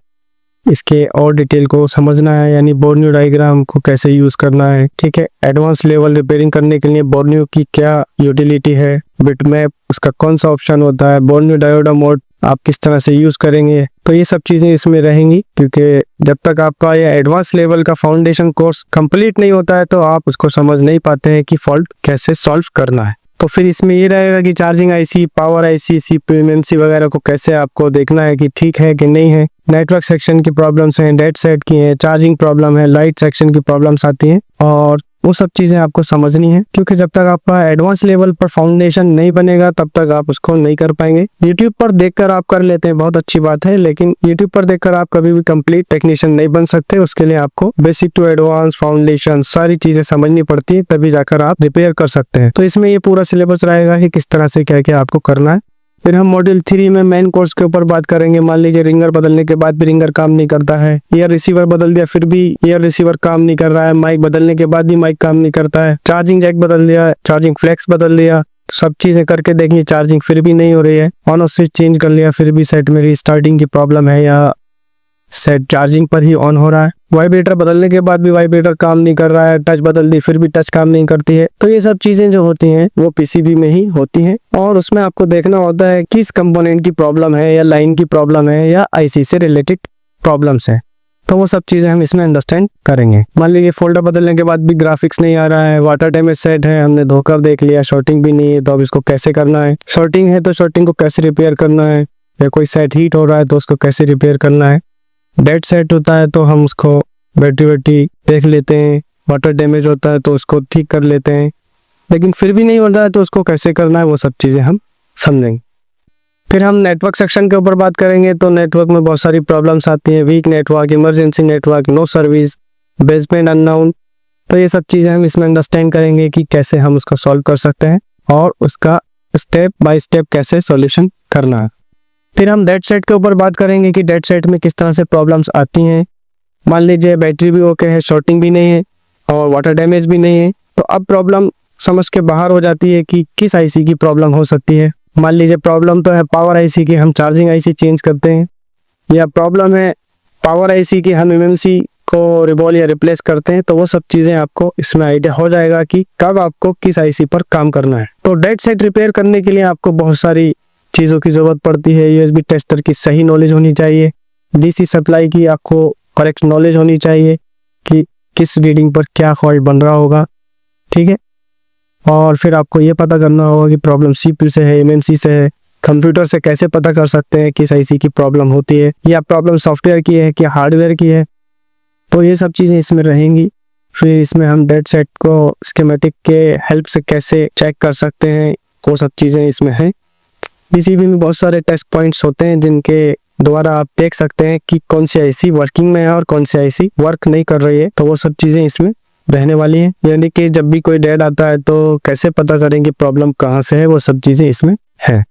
S1: इसके और डिटेल को समझना है, यानी बोर्नियो डायग्राम को कैसे यूज करना है, ठीक है। एडवांस लेवल रिपेयरिंग करने के लिए बोर्नियो की क्या यूटिलिटी है, बिटमैप उसका कौन सा ऑप्शन होता है, बोर्नियो डायोडा मोड आप किस तरह से यूज करेंगे, तो ये सब चीजें इसमें रहेंगी। क्योंकि जब तक आपका ये एडवांस लेवल का फाउंडेशन कोर्स कंप्लीट नहीं होता है तो आप उसको समझ नहीं पाते हैं कि फॉल्ट कैसे सॉल्व करना है। तो फिर इसमें ये रहेगा कि charging IC, power IC, CPMMC वगैरह को कैसे आपको देखना है कि ठीक है कि नहीं है। नेटवर्क सेक्शन की प्रॉब्लम्स हैं, डेड सेट की हैं, चार्जिंग प्रॉब्लम है, लाइट सेक्शन की प्रॉब्लम्स आती हैं, और वो सब चीज़ें आपको समझनी है। क्योंकि जब तक आपका एडवांस लेवल पर फाउंडेशन नहीं बनेगा तब तक आप उसको नहीं कर पाएंगे। यूट्यूब पर देखकर आप कर लेते हैं, बहुत अच्छी बात है, लेकिन यूट्यूब पर देखकर आप कभी भी कंप्लीट टेक्नीशियन नहीं बन सकते। उसके लिए आपको बेसिक टू एडवांस, फाउंडेशन, सारी चीज़ें समझनी पड़ती है, तभी जाकर आप रिपेयर कर सकते हैं। तो इसमें ये पूरा सिलेबस रहेगा कि किस तरह से क्या क्या आपको करना है। फिर हम मॉड्यूल 3 में मेन कोर्स के ऊपर बात करेंगे। मान लीजिए रिंगर बदलने के बाद भी रिंगर काम नहीं करता है, ईयर रिसीवर बदल दिया फिर भी ईयर रिसीवर काम नहीं कर रहा है, माइक बदलने के बाद भी माइक काम नहीं करता है, चार्जिंग जैक बदल दिया, चार्जिंग फ्लेक्स बदल दिया सब चीज़ें करके देखिए, चार्जिंग फिर भी नहीं हो रही है। ऑन ऑफ स्विच चेंज कर लिया फिर भी सेट में रीस्टार्टिंग की प्रॉब्लम है या सेट चार्जिंग पर ही ऑन हो रहा है। वाइब्रेटर बदलने के बाद भी वाइब्रेटर काम नहीं कर रहा है, टच बदल दी फिर भी टच काम नहीं करती है। तो ये सब चीज़ें जो होती हैं वो पीसीबी में ही होती हैं और उसमें आपको देखना होता है किस कंपोनेंट की प्रॉब्लम है या लाइन की प्रॉब्लम है या आईसी से रिलेटेड प्रॉब्लम्स है। तो वो सब चीज़ें हम इसमें अंडरस्टैंड करेंगे। मान लीजिए फोल्डर बदलने के बाद भी ग्राफिक्स नहीं आ रहा है, वाटर डैमेज सेट है, हमने धोकर देख लिया, शॉर्टिंग भी नहीं है, तो अब इसको कैसे करना है। शॉर्टिंग है तो शॉर्टिंग को कैसे रिपेयर करना है, या कोई सेट हीट हो रहा है तो उसको कैसे रिपेयर करना है। डेड सेट होता है तो हम उसको बैटरी देख लेते हैं, वाटर डैमेज होता है तो उसको ठीक कर लेते हैं, लेकिन फिर भी नहीं हो रहा है तो उसको कैसे करना है वो सब चीज़ें हम समझेंगे। फिर हम नेटवर्क सेक्शन के ऊपर बात करेंगे। तो नेटवर्क में बहुत सारी प्रॉब्लम्स आती हैं, weak network, emergency network, no service, baseband unknown. तो ये सब चीज़ें हम इसमें अंडरस्टैंड करेंगे कि कैसे हम उसको सॉल्व कर सकते हैं और उसका स्टेप बाय स्टेप कैसे सॉल्यूशन करना है। फिर हम डेड सेट के ऊपर बात करेंगे कि डेड सेट में किस तरह से प्रॉब्लम्स आती हैं। मान लीजिए बैटरी भी ओके है, शॉर्टिंग भी नहीं है और वाटर डैमेज भी नहीं है, तो अब प्रॉब्लम समझ के बाहर हो जाती है कि किस आईसी की प्रॉब्लम हो सकती है। मान लीजिए प्रॉब्लम तो है पावर आईसी की, हम चार्जिंग आईसी चेंज करते हैं, या प्रॉब्लम है पावर आईसी की, हम एमएमसी को रिबॉल या रिप्लेस करते हैं। तो वो सब चीज़ें आपको इसमें आइडिया हो जाएगा कि कब आपको किस आईसी पर काम करना है। तो डेड सेट रिपेयर करने के लिए आपको बहुत सारी चीज़ों की ज़रूरत पड़ती है। यूएसबी टेस्टर की सही नॉलेज होनी चाहिए, डीसी सप्लाई की आपको करेक्ट नॉलेज होनी चाहिए कि किस रीडिंग पर क्या फॉल्ट बन रहा होगा, ठीक है। और फिर आपको ये पता करना होगा कि प्रॉब्लम सीपीयू से है, एमएमसी से है। कंप्यूटर से कैसे पता कर सकते हैं किस आईसी की प्रॉब्लम होती है, या प्रॉब्लम सॉफ्टवेयर की है कि हार्डवेयर की है। तो ये सब चीज़ें इसमें रहेंगी। फिर इसमें हम डेड सेट को स्कीमेटिक के हेल्प से कैसे चेक कर सकते हैं, वो सब चीज़ें इसमें हैं। पीसीबी में बहुत सारे टेस्ट पॉइंट्स होते हैं जिनके द्वारा आप देख सकते हैं कि कौन सी आईसी वर्किंग में है और कौन सी आईसी वर्क नहीं कर रही है। तो वो सब चीज़ें इसमें रहने वाली हैं। यानी कि जब भी कोई डेड आता है तो कैसे पता करें कि प्रॉब्लम कहाँ से है, वो सब चीज़ें इसमें है।